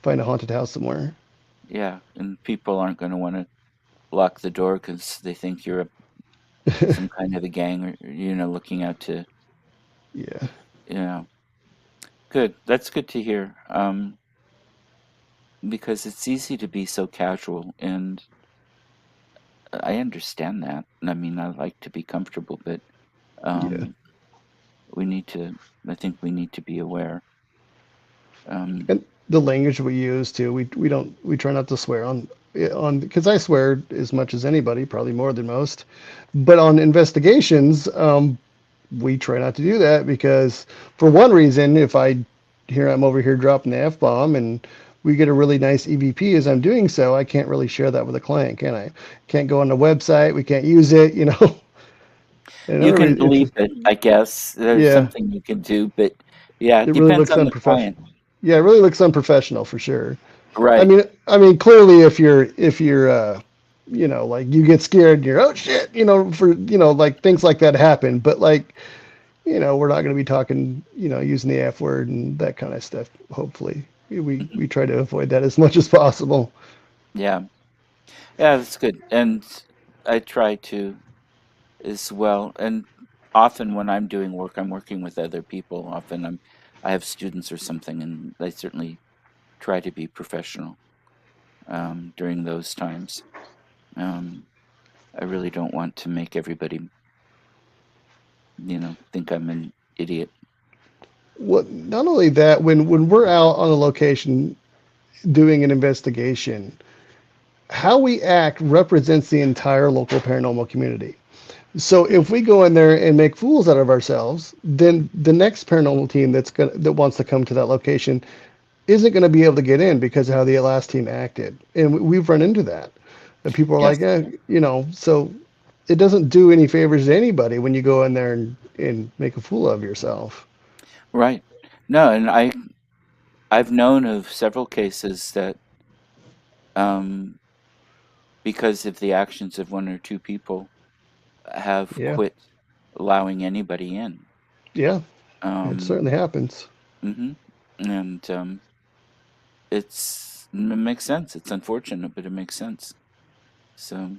find a haunted house somewhere. Yeah, and people aren't going to want to lock the door because they think you're some kind of a gang, or looking out to. Yeah. Yeah, good. That's good to hear. Because it's easy to be so casual, and I understand that. I mean, I like to be comfortable, but Yeah. um, we need to. I think we need to be aware. Um, And the language we use too, we try not to swear on because I swear as much as anybody, probably more than most. But on investigations, we try not to do that because for one reason, if I'm over here dropping the F bomb and we get a really nice EVP as I'm doing so, I can't really share that with a client, can I? Can't go on the website, we can't use it. And you another can reason, believe it, I guess. There's yeah, something you can do, but yeah, it it really depends looks on the unprofessional. client. Yeah, it really looks unprofessional for sure. I Right. mean, I mean, clearly, if you're, like you get scared and you're, oh shit, like things like that happen. But like, we're not going to be talking, using the F word and that kind of stuff. Hopefully, we Hmm. try to avoid that as much as possible. Yeah. Yeah, that's good. And I try to as well. And often when I'm doing work, I'm working with other people. Often I have students or something, and I certainly try to be professional during those times. Um, I really don't want to make everybody, think I'm an idiot. What? Not only that, when we're out on a location doing an investigation, how we act represents the entire local paranormal community. So Hmm. if we go in there and make fools out of ourselves, then the next paranormal team that wants to come to that location isn't going to be able to get in because of how the last team acted. And we've run into that. And people are Yes, like, so it doesn't do any favors to anybody when you go in there and make a fool of yourself. right. No, and I've known of several cases that um, because of the actions of one or two people have Yeah. quit allowing anybody in. Yeah. It Um, certainly happens. hmm And it makes sense. It's unfortunate, but it makes sense. So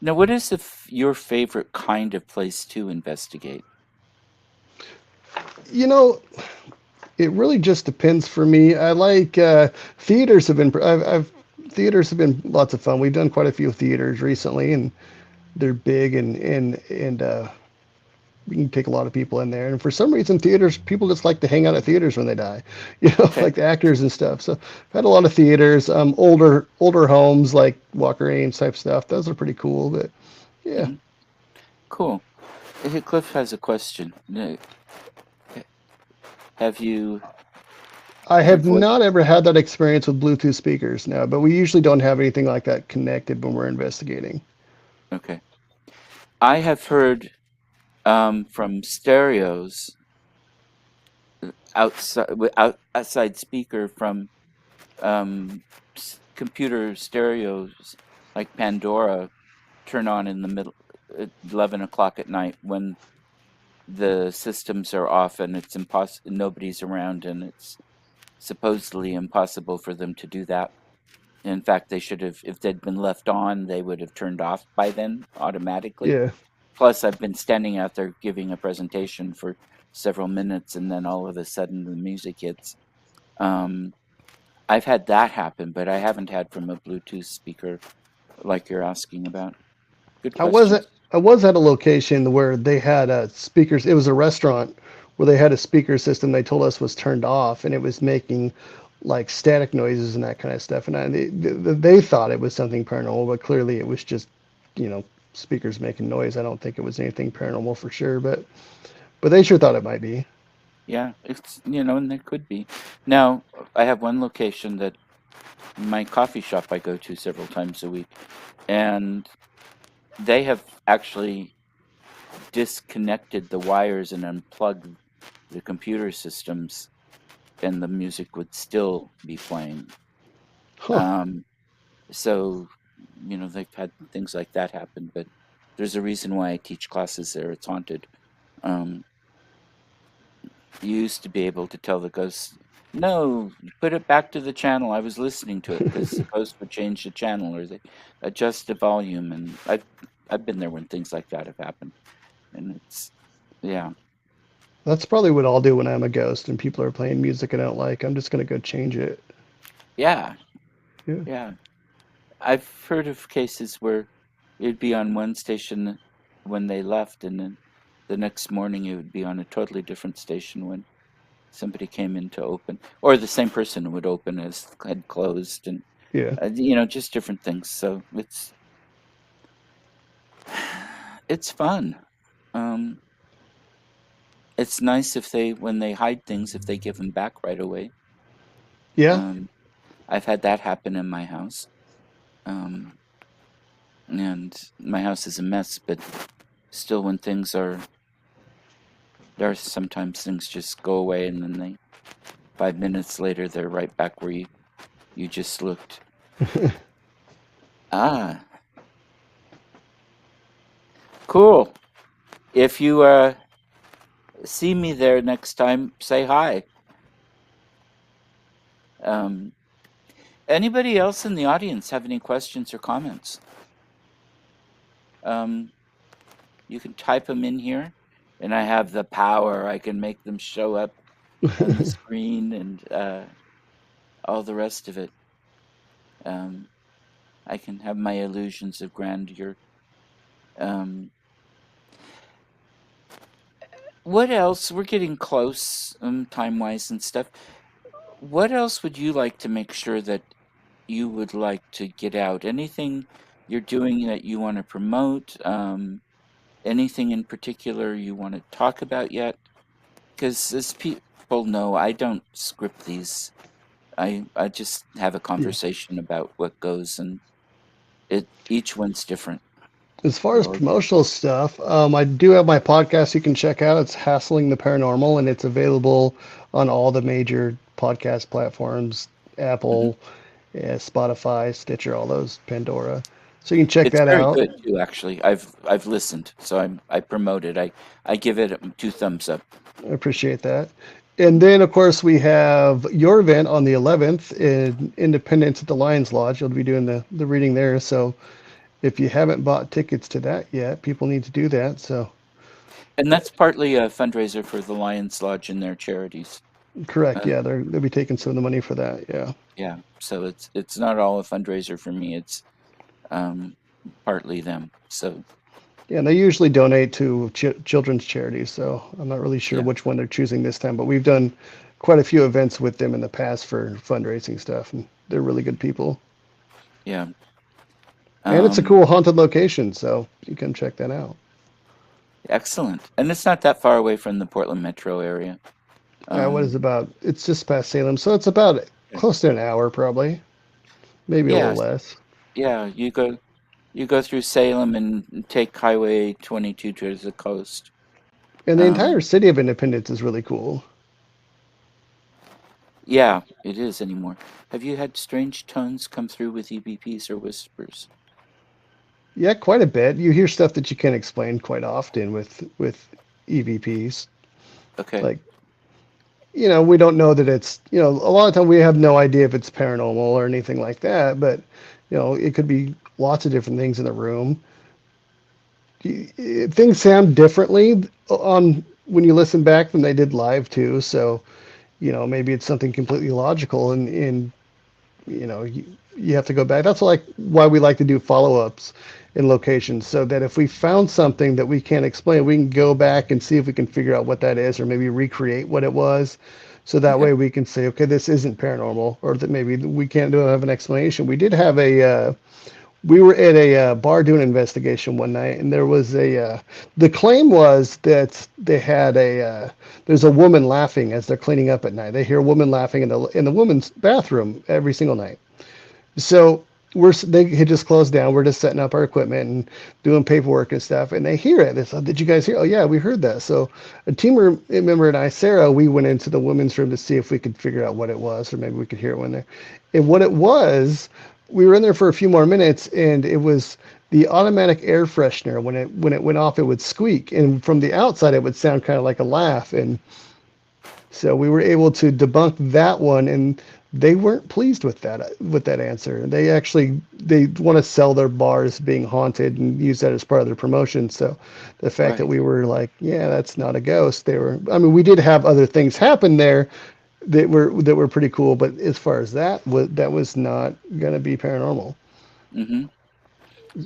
now, what is your favorite kind of place to investigate? You know, it really just depends for me. I like theaters have been I've theaters have been lots of fun. We've done quite a few theaters recently, and they're big and we can take a lot of people in there. And for some reason, theaters people just like to hang out at theaters when they die, Okay. like the actors and stuff. So I've had a lot of theaters, older homes like Walker Ames type stuff. Those are pretty cool. But Yeah. Hmm. Cool. Hey, Cliff has a question. Have you I your have voice? not ever had that experience with Bluetooth speakers now, but we usually don't have anything like that connected when we're investigating. Okay. I have heard from stereos outside speaker from computer stereos like Pandora turn on in the middle at 11 o'clock at night when the systems are off and it's impossible, nobody's around, and it's supposedly impossible for them to do that. In fact, they should have, if they'd been left on, they would have turned off by then automatically. Yeah. Plus, I've been standing out there giving a presentation for several minutes, and then all of a sudden the music hits. Um, I've had that happen, but I haven't had from a Bluetooth speaker like you're asking about. Good I was at questions. I was at a location where they had speakers. It was a restaurant where they had a speaker system they told us was turned off, and it was making like static noises and that kind of stuff. And they thought it was something paranormal, but clearly it was just, you know, speakers making noise. I don't think it was anything paranormal for sure, but they sure thought it might be. Yeah, it's, and there could be. Now, I have one location that my coffee shop I go to several times a week, and they have actually disconnected the wires and unplugged the computer systems, and the music would still be playing. Huh. Um, so, they've had things like that happen, but there's a reason why I teach classes there. It's haunted. Um, you used to be able to tell the ghost, no, put it back to the channel. I was listening to it, because the ghost would change the channel or they adjust the volume. And I've been there when things like that have happened. And it's, yeah, That's probably what I'll do when I'm a ghost and people are playing music I don't like. I'm just gonna go change it. yeah, Yeah. yeah. I've heard of cases where it'd be on one station when they left, and then the next morning it would be on a totally different station when somebody came in to open, or the same person would open as had closed, and Yeah. just different things. So it's fun. Um, it's nice if they, when they hide things, if they give them back right away. Yeah. Um, I've had that happen in my house. Um, and my house is a mess, but still, when things are there, are sometimes things just go away, and then 5 minutes later they're right back where you just looked. Ah, cool. If you see me there next time, say hi. Um, Anybody else in the audience have any questions or comments? Um, you can type them in here, and I have the power. I can make them show up on the screen, and all the rest of it. Um, I can have my illusions of grandeur. Um, what else? We're getting close, time wise and stuff. What else would you like to make sure that you would like to get out? Anything you're doing that you want to promote? Anything in particular you want to talk about yet? Because as people know, I don't script these. I just have a Yeah. conversation about what goes, and each one's different. As far as So, promotional stuff, I do have my podcast you can check out. It's Hassling the Paranormal, and it's available on all the major podcast platforms: mhm. Apple, Spotify, Stitcher, all those, Pandora. So you can check It's that very out. good too. Actually, I've listened, so I promote it. I give it two thumbs up. I appreciate that. And then, of course, we have your event on the 11th in Independence at the Lions Lodge. You'll be doing the reading there. So if you haven't bought tickets to that yet, people need to do that. So, And that's partly a fundraiser for the Lions Lodge and their charities. correct. Uh, Yeah, they'll be taking some of the money for that. Yeah. yeah, so it's not all a fundraiser for me. It's um, partly them. So Yeah, and they usually donate to children's charities. So I'm not really sure yeah, which one they're choosing this time, but we've done quite a few events with them in the past for fundraising stuff, and they're really good people. yeah. And it's a Um, cool haunted location, so you can check that out. Excellent. And it's not that far away from the Portland metro area. What is Um, about? It's just past Salem, so it's about okay. close to an hour, probably, maybe a little Yeah, less. yeah. You go through Salem and take Highway 22 to the coast. And the entire Um, city of Independence is really cool. yeah, it is anymore. Have you had strange tones come through with EVPs or whispers? Yeah, quite a bit. You hear stuff that you can't explain quite often with EVPs. Okay. Like, we don't know that it's, a lot of time we have no idea if it's paranormal or anything like that, but it could be lots of different things in the room. Things sound differently on when you listen back than they did live too. So, maybe it's something completely logical and you have to go back. That's like why we like to do follow-ups in locations so that if we found something that we can't explain, we can go back and see if we can figure out what that is or maybe recreate what it was. So that Okay. way we can say, okay, this isn't paranormal, or that maybe we can't do have an explanation. We did have we were at a bar doing an investigation one night, and there was the claim was that they had there's a woman laughing as they're cleaning up at night. They hear a woman laughing in the woman's bathroom every single night. So they had just closed down. We're just setting up our equipment and doing paperwork and stuff, and they hear it. They said, "Did you guys hear?" Oh yeah, we heard that. So a member and I, Sarah, we went into the women's room to see if we could figure out what it was, or maybe we could hear it when there. And what it was, we were in there for a few more minutes, and it was the automatic air freshener. When it went off, it would squeak, and from the outside, it would sound kind of like a laugh. And so we were able to debunk that one, and they weren't pleased with that answer. They want to sell their bars being haunted and use that as part of their promotion. So the fact that Right. we were like, yeah, that's not a ghost. I mean, we did have other things happen there that were pretty cool, but as far as that was not gonna be paranormal. Mm-hmm.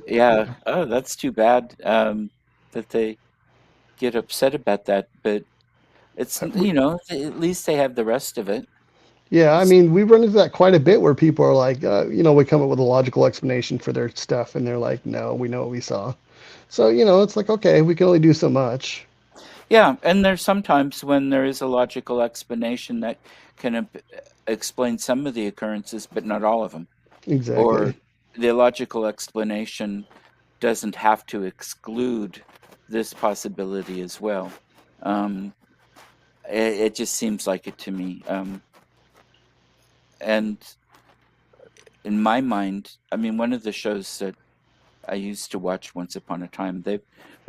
Yeah. Oh, that's too bad. That they get upset about that, but it's, We, at least they have the rest of it. Yeah, I It's, mean, we run into that quite a bit where people are like, we come up with a logical explanation for their stuff, and they're like, no, we know what we saw. So, it's like, okay, we can only do so much. yeah, and there's sometimes when there is a logical explanation that can explain some of the occurrences, but not all of them. Or Exactly. the logical explanation doesn't have to exclude this possibility as well. Um, it just seems like it to me. And in my mind, I mean, one of the shows that I used to watch once upon a time, it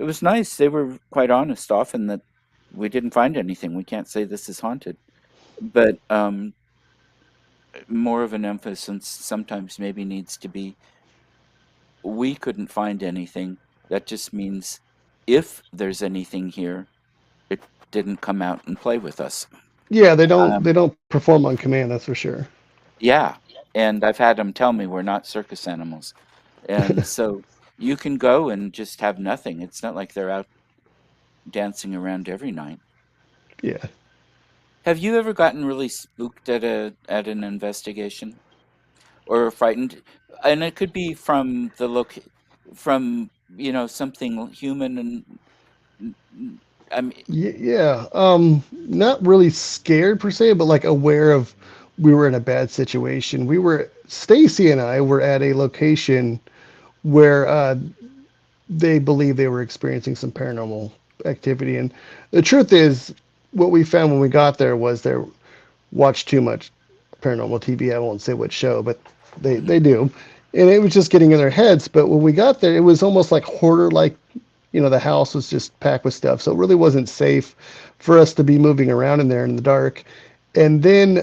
was nice. They were quite honest often that we didn't find anything. We can't say this is haunted. But more of an emphasis sometimes maybe needs to be we couldn't find anything. That just means if there's anything here, it didn't come out and play with us. Yeah, they don't Um, they don't perform on command, that's for sure. yeah, and I've had them tell me we're not circus animals, and so you can go and just have nothing. It's not like they're out dancing around every night. Yeah. Have you ever gotten really spooked at an investigation or frightened? And it could be from from something human and I mean, Yeah. Not really scared per se, but like aware of we were in a bad situation. Stacy and I were at a location where they believe they were experiencing some paranormal activity. And the truth is, what we found when we got there was they watched too much paranormal TV. I won't say what show, but mhm, they do. And it was just getting in their heads. But when we got there, it was almost like hoarder like. The house was just packed with stuff. So it really wasn't safe for us to be moving around in there in the dark. And then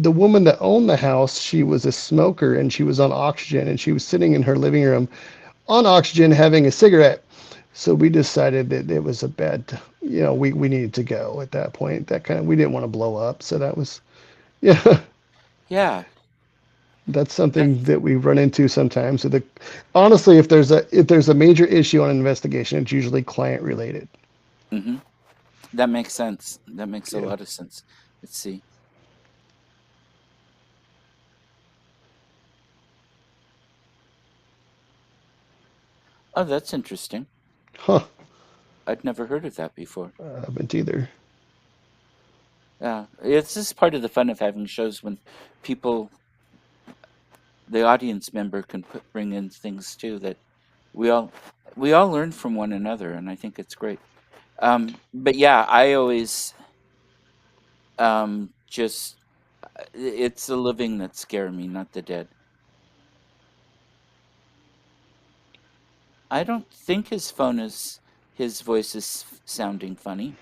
the woman that owned the house, she was a smoker and she was on oxygen and she was sitting in her living room on oxygen having a cigarette. So we decided that it was a bad, we needed to go at that point. We didn't want to blow up. So that was, yeah, yeah, that's that something that we run into sometimes. Honestly, if there's a major issue on an investigation, it's usually client related. hmm that makes sense. That makes a Yeah. lot of sense. Let's see. Oh, that's interesting. Huh. I'd never heard of that before. I haven't either. Yeah, it's just part of the fun of having shows when people, the audience member, can bring in things too that we all we all learn from one another, and I think it's great. But yeah, I always just it's the living that scare me, not the dead. I don't think his voice is sounding funny.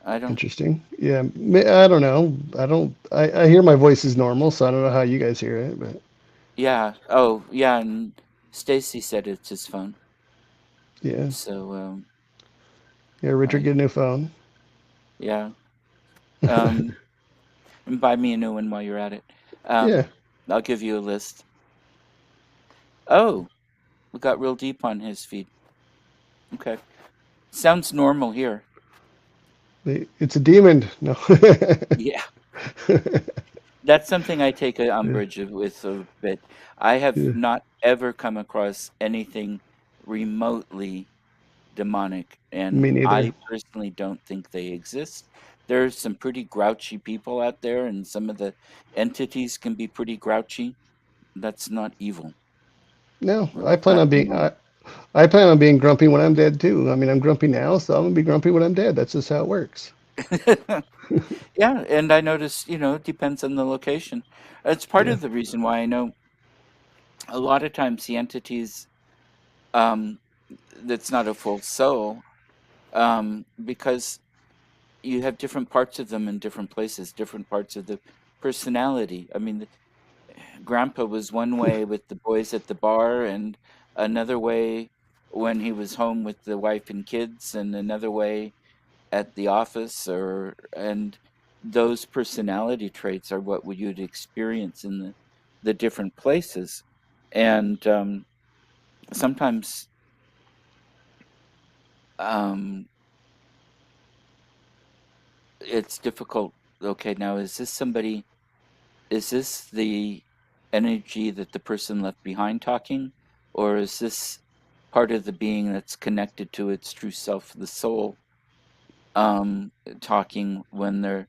I don't. Interesting. Yeah, I don't know. I hear my voice is normal, so I don't know how you guys hear it, but Yeah. Oh, yeah. And Stacy said it's his phone. yeah. So Yeah, Richard, I get a new phone. yeah. Um, and buy me a new one while you're at it. Yeah. I'll give you a list. Oh, we got real deep on his feed. Okay. Sounds normal here. It's a demon. No. Yeah. That's something I take a Yeah, umbrage with a bit. I have yeah. not ever come across anything remotely demonic, Me and neither. I personally don't think they exist. There's some pretty grouchy people out there, and some of the entities can be pretty grouchy. That's not evil. No, Well, it's not demonic. I plan on being grumpy when I'm dead too. I mean, I'm grumpy now, so I'm gonna be grumpy when I'm dead. That's just how it works. Yeah, and I notice, it depends on the location. It's part Yeah. of the reason why I know a lot of times the entities, um, that's not a full soul, because you have different parts of them in different places, different parts of the personality. I mean, Grandpa was one way with the boys at the bar, and another way when he was home with the wife and kids, and another way at the office, and those personality traits are what you'd experience in the different places. And sometimes um, it's difficult. Okay, now is this the energy that the person left behind talking, or is this part of the being that's connected to its true self, the soul, talking when they're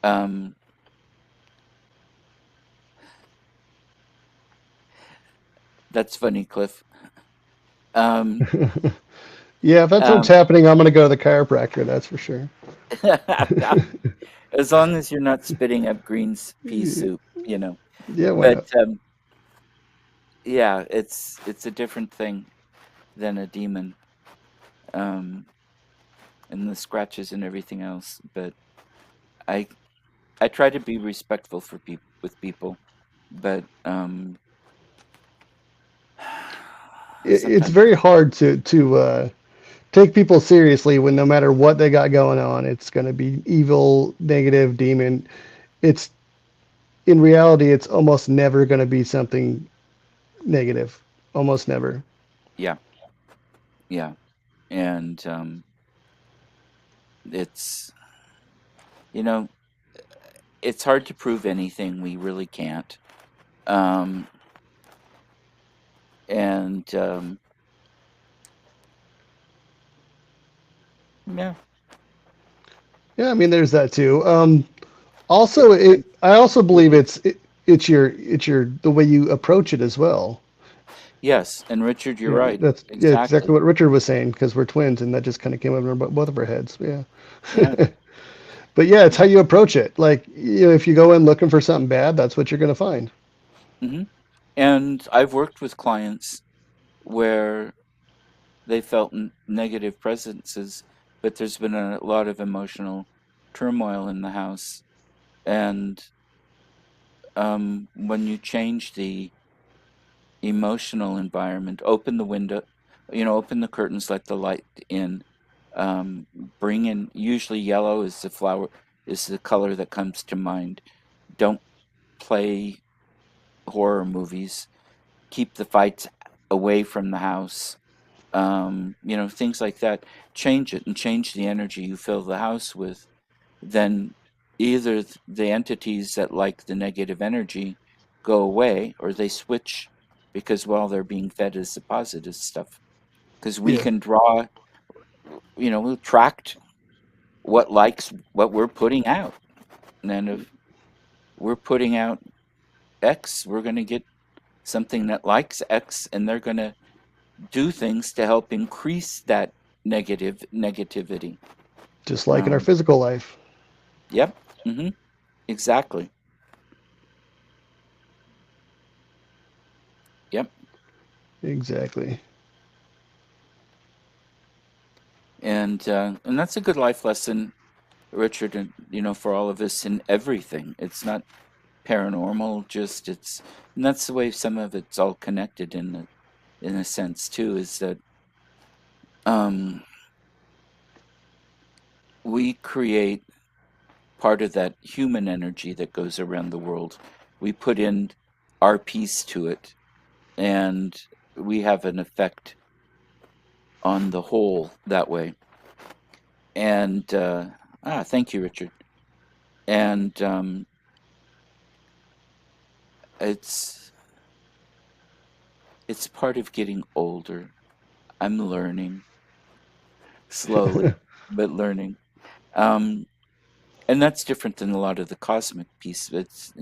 um, that's funny, Cliff. Um, Yeah, if that's what's um, happening, I'm gonna go to the chiropractor. That's for sure. as long as you're not spitting up pea soup. Yeah, why But not? yeah, it's a different thing than a demon, um, and the scratches and everything else. But I I try to be respectful for people with people, but It's sometimes very hard to take people seriously when no matter what they got going on, it's gonna be evil, negative, demon. It's in reality, it's almost never gonna be something negative. Almost never. yeah, yeah, and it's you know it's hard to prove anything. We really can't, um, and yeah, Yeah, I mean, there's that too. it, Also, I also it, believe it it's your the way you approach it as well. yes, and Richard, you're Yeah, right, that's yeah, exactly exactly. what Richard was saying because we're twins, and that just kind of came over both of our heads. Yeah. Yeah, But yeah, it's how you approach it. Like, if you go in looking for something bad, that's what you're going to find. hmm and I've worked with clients where they felt negative presences, but there's been a lot of emotional turmoil in the house. And when you change the emotional environment, open the window, open the curtains, let the light in, um, bring in, usually yellow is the color that comes to mind. Don't play horror movies, keep the fights away from the house, things like that. Change it and change the energy you fill the house with. Then either the entities that like the negative energy go away, or they switch. because while they're being fed is the positive stuff. Because we Yeah, can draw, we'll track what likes what we're putting out. And then if we're putting out X, we're going to get something that likes X, and they're going to do things to help increase that negativity. just like in our Um, physical life. yep. Exactly. Yep. Exactly. And that's a good life lesson, Richard. And for all of us in everything. It's not paranormal. Just and that's the way some of it's all connected in a sense too. Is that um, we create part of that human energy that goes around the world. We put in our piece to it, and we have an effect on the whole that way. And thank you, Richard. And it's it's part of getting older. I'm learning slowly, but learning. Um, and that's different than a lot of the cosmic piece. It's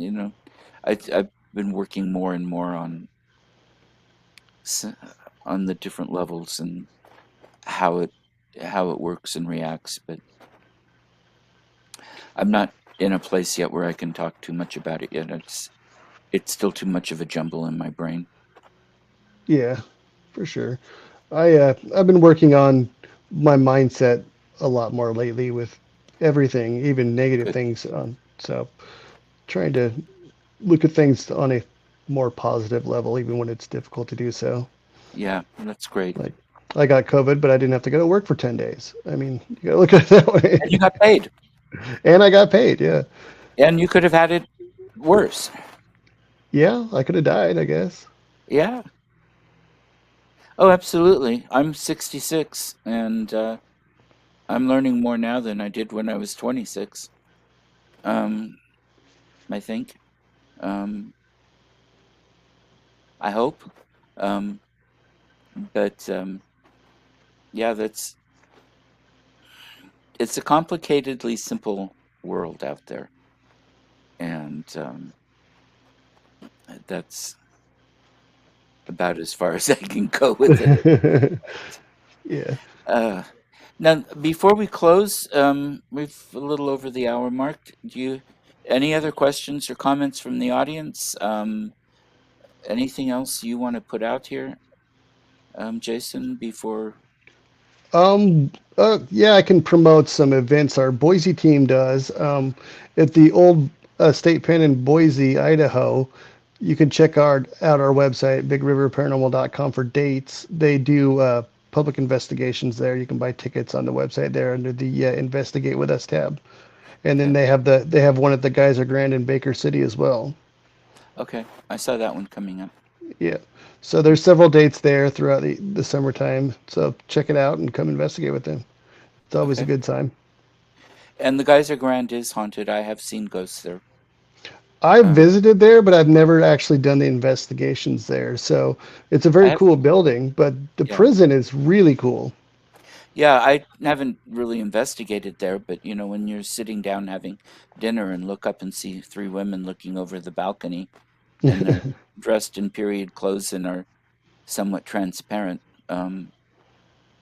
I've been working more and more s- on the different levels and how it how it works and reacts. But I'm not in a place yet where I can talk too much about it yet. It's still too much of a jumble in my brain. Yeah, for sure. I've been working on my mindset a lot more lately with everything, even negative Good. things. So trying to look at things on a more positive level, even when it's difficult to do so. Yeah, that's great. Like I got COVID, but I didn't have to go to work for 10 days. I mean, you gotta look at it that And you way. got paid. And I got paid. Yeah. And you could have had it worse. Yeah, I could have died, I guess. Yeah. Oh, absolutely. I'm 66, and I'm learning more now than I did when I was 26. Um, I think. Um, I hope. Um, but yeah, that's it's a complicatedly simple world out there, and that's about as far as I can go with it. Yeah. Uh, Now, before we close, we've a little over the hour mark. Do you any other questions or comments from the audience? Anything else you want to put out here, Jason? Before Yeah, I can promote some events our Boise team does. At the old state pen in Boise, Idaho, you can check out our website, bigriverparanormal.com, for dates. They do public investigations there. You can buy tickets on the website there under the Investigate with Us tab. And then okay, they have one at the Geyser Grand in Baker City as well. okay, I saw that one coming up. Yeah. So there's several dates there throughout the summertime. So check it out and come investigate with them. It's always a Okay, good time. and the Geyser Grand is haunted. I have seen ghosts there. I've Um, visited there, but I've never actually done the investigations there. So it's a I very have, cool building, but the yeah, prison is really cool. yeah. I haven't really investigated there, but when you're sitting down having dinner and look up and see three women looking over the balcony, and they're dressed in period clothes and are somewhat transparent.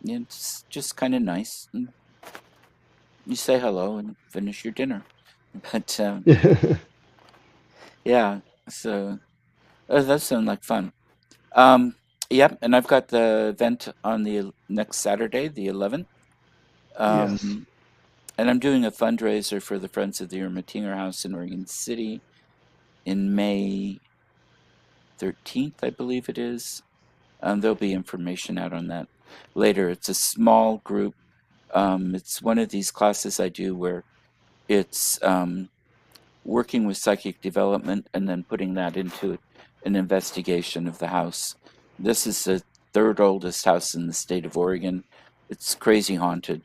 Yeah, it's just kind of nice. And you say hello and finish your dinner. But yeah, so that sounds like fun. Um, yep, and I've got the event on the next Saturday, the 11th. Yes. Um, and I'm doing a fundraiser for the Friends of the Irma Tinger House in Oregon City in May 13th, I believe it is. There'll be information out on that later. It's a small group. It's one of these classes I do where it's working with psychic development and then putting that into an investigation of the house. This is the third oldest house in the state of Oregon. It's crazy haunted.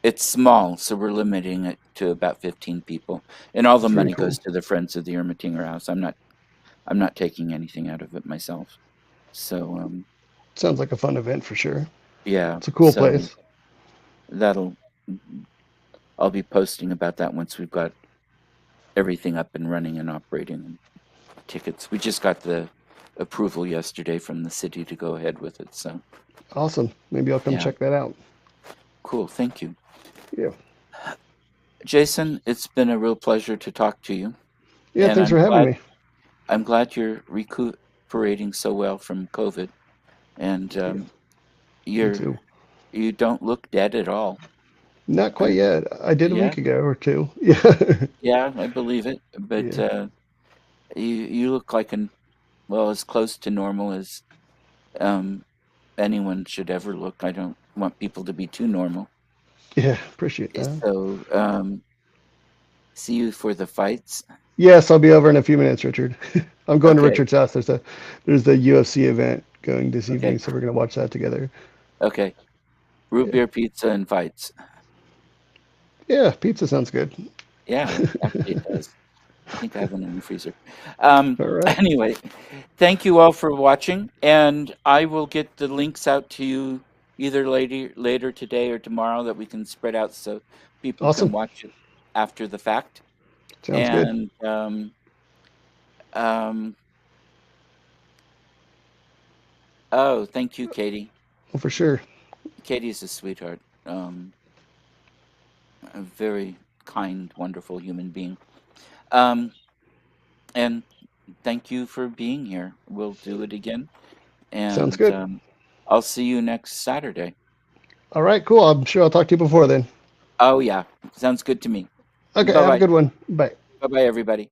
It's small, so we're limiting it to about 15 people, and all the It's very money cool. goes to the Friends of the Ermitinger House. I'm not I'm not taking anything out of it myself. So Sounds like a fun event for sure. yeah, It's a cool so place. that'll I'll be posting about that once we've got everything up and running and operating and tickets. We just got the approval yesterday from the city to go ahead with it. So Awesome. Maybe I'll come yeah, check that out. cool. Thank you. Yeah. Jason, it's been a real pleasure to talk to you, Yeah. and Thanks for having me. I'm glad you're recuperating so well from COVID, and Yeah. You you're too. you don't look dead at all. Not quite Um, yet. I did a yeah, week ago or two. Yeah. yeah, I believe it. But Yeah. you look like as close to normal as um, anyone should ever look. I don't want people to be too normal. Yeah. Appreciate that. So see you for the fights. Yes, I'll be over in a few minutes, Richard. I'm going to Okay, Richard's house. There's the UFC event going this okay, evening, so we're gonna watch that together. okay. Root Yeah. beer pizza and fights. Yeah. Pizza sounds good. Yeah, actually it does. I think I have one in the freezer. All right. Anyway, thank you all for watching, and I will get the links out to you either later today or tomorrow that we can spread out so people can Awesome. watch it after the fact. Sounds good. And um, oh, thank you, Katie. Well, for sure. Katie's a sweetheart. A very kind, wonderful human being. Um, and thank you for being here. We'll do it again, Sounds and good. I'll see you next Saturday. All right. Cool. I'm sure I'll talk to you before then. Oh, yeah. Sounds good to me. Okay. Bye Have a bye. good one. Bye. Bye bye, everybody.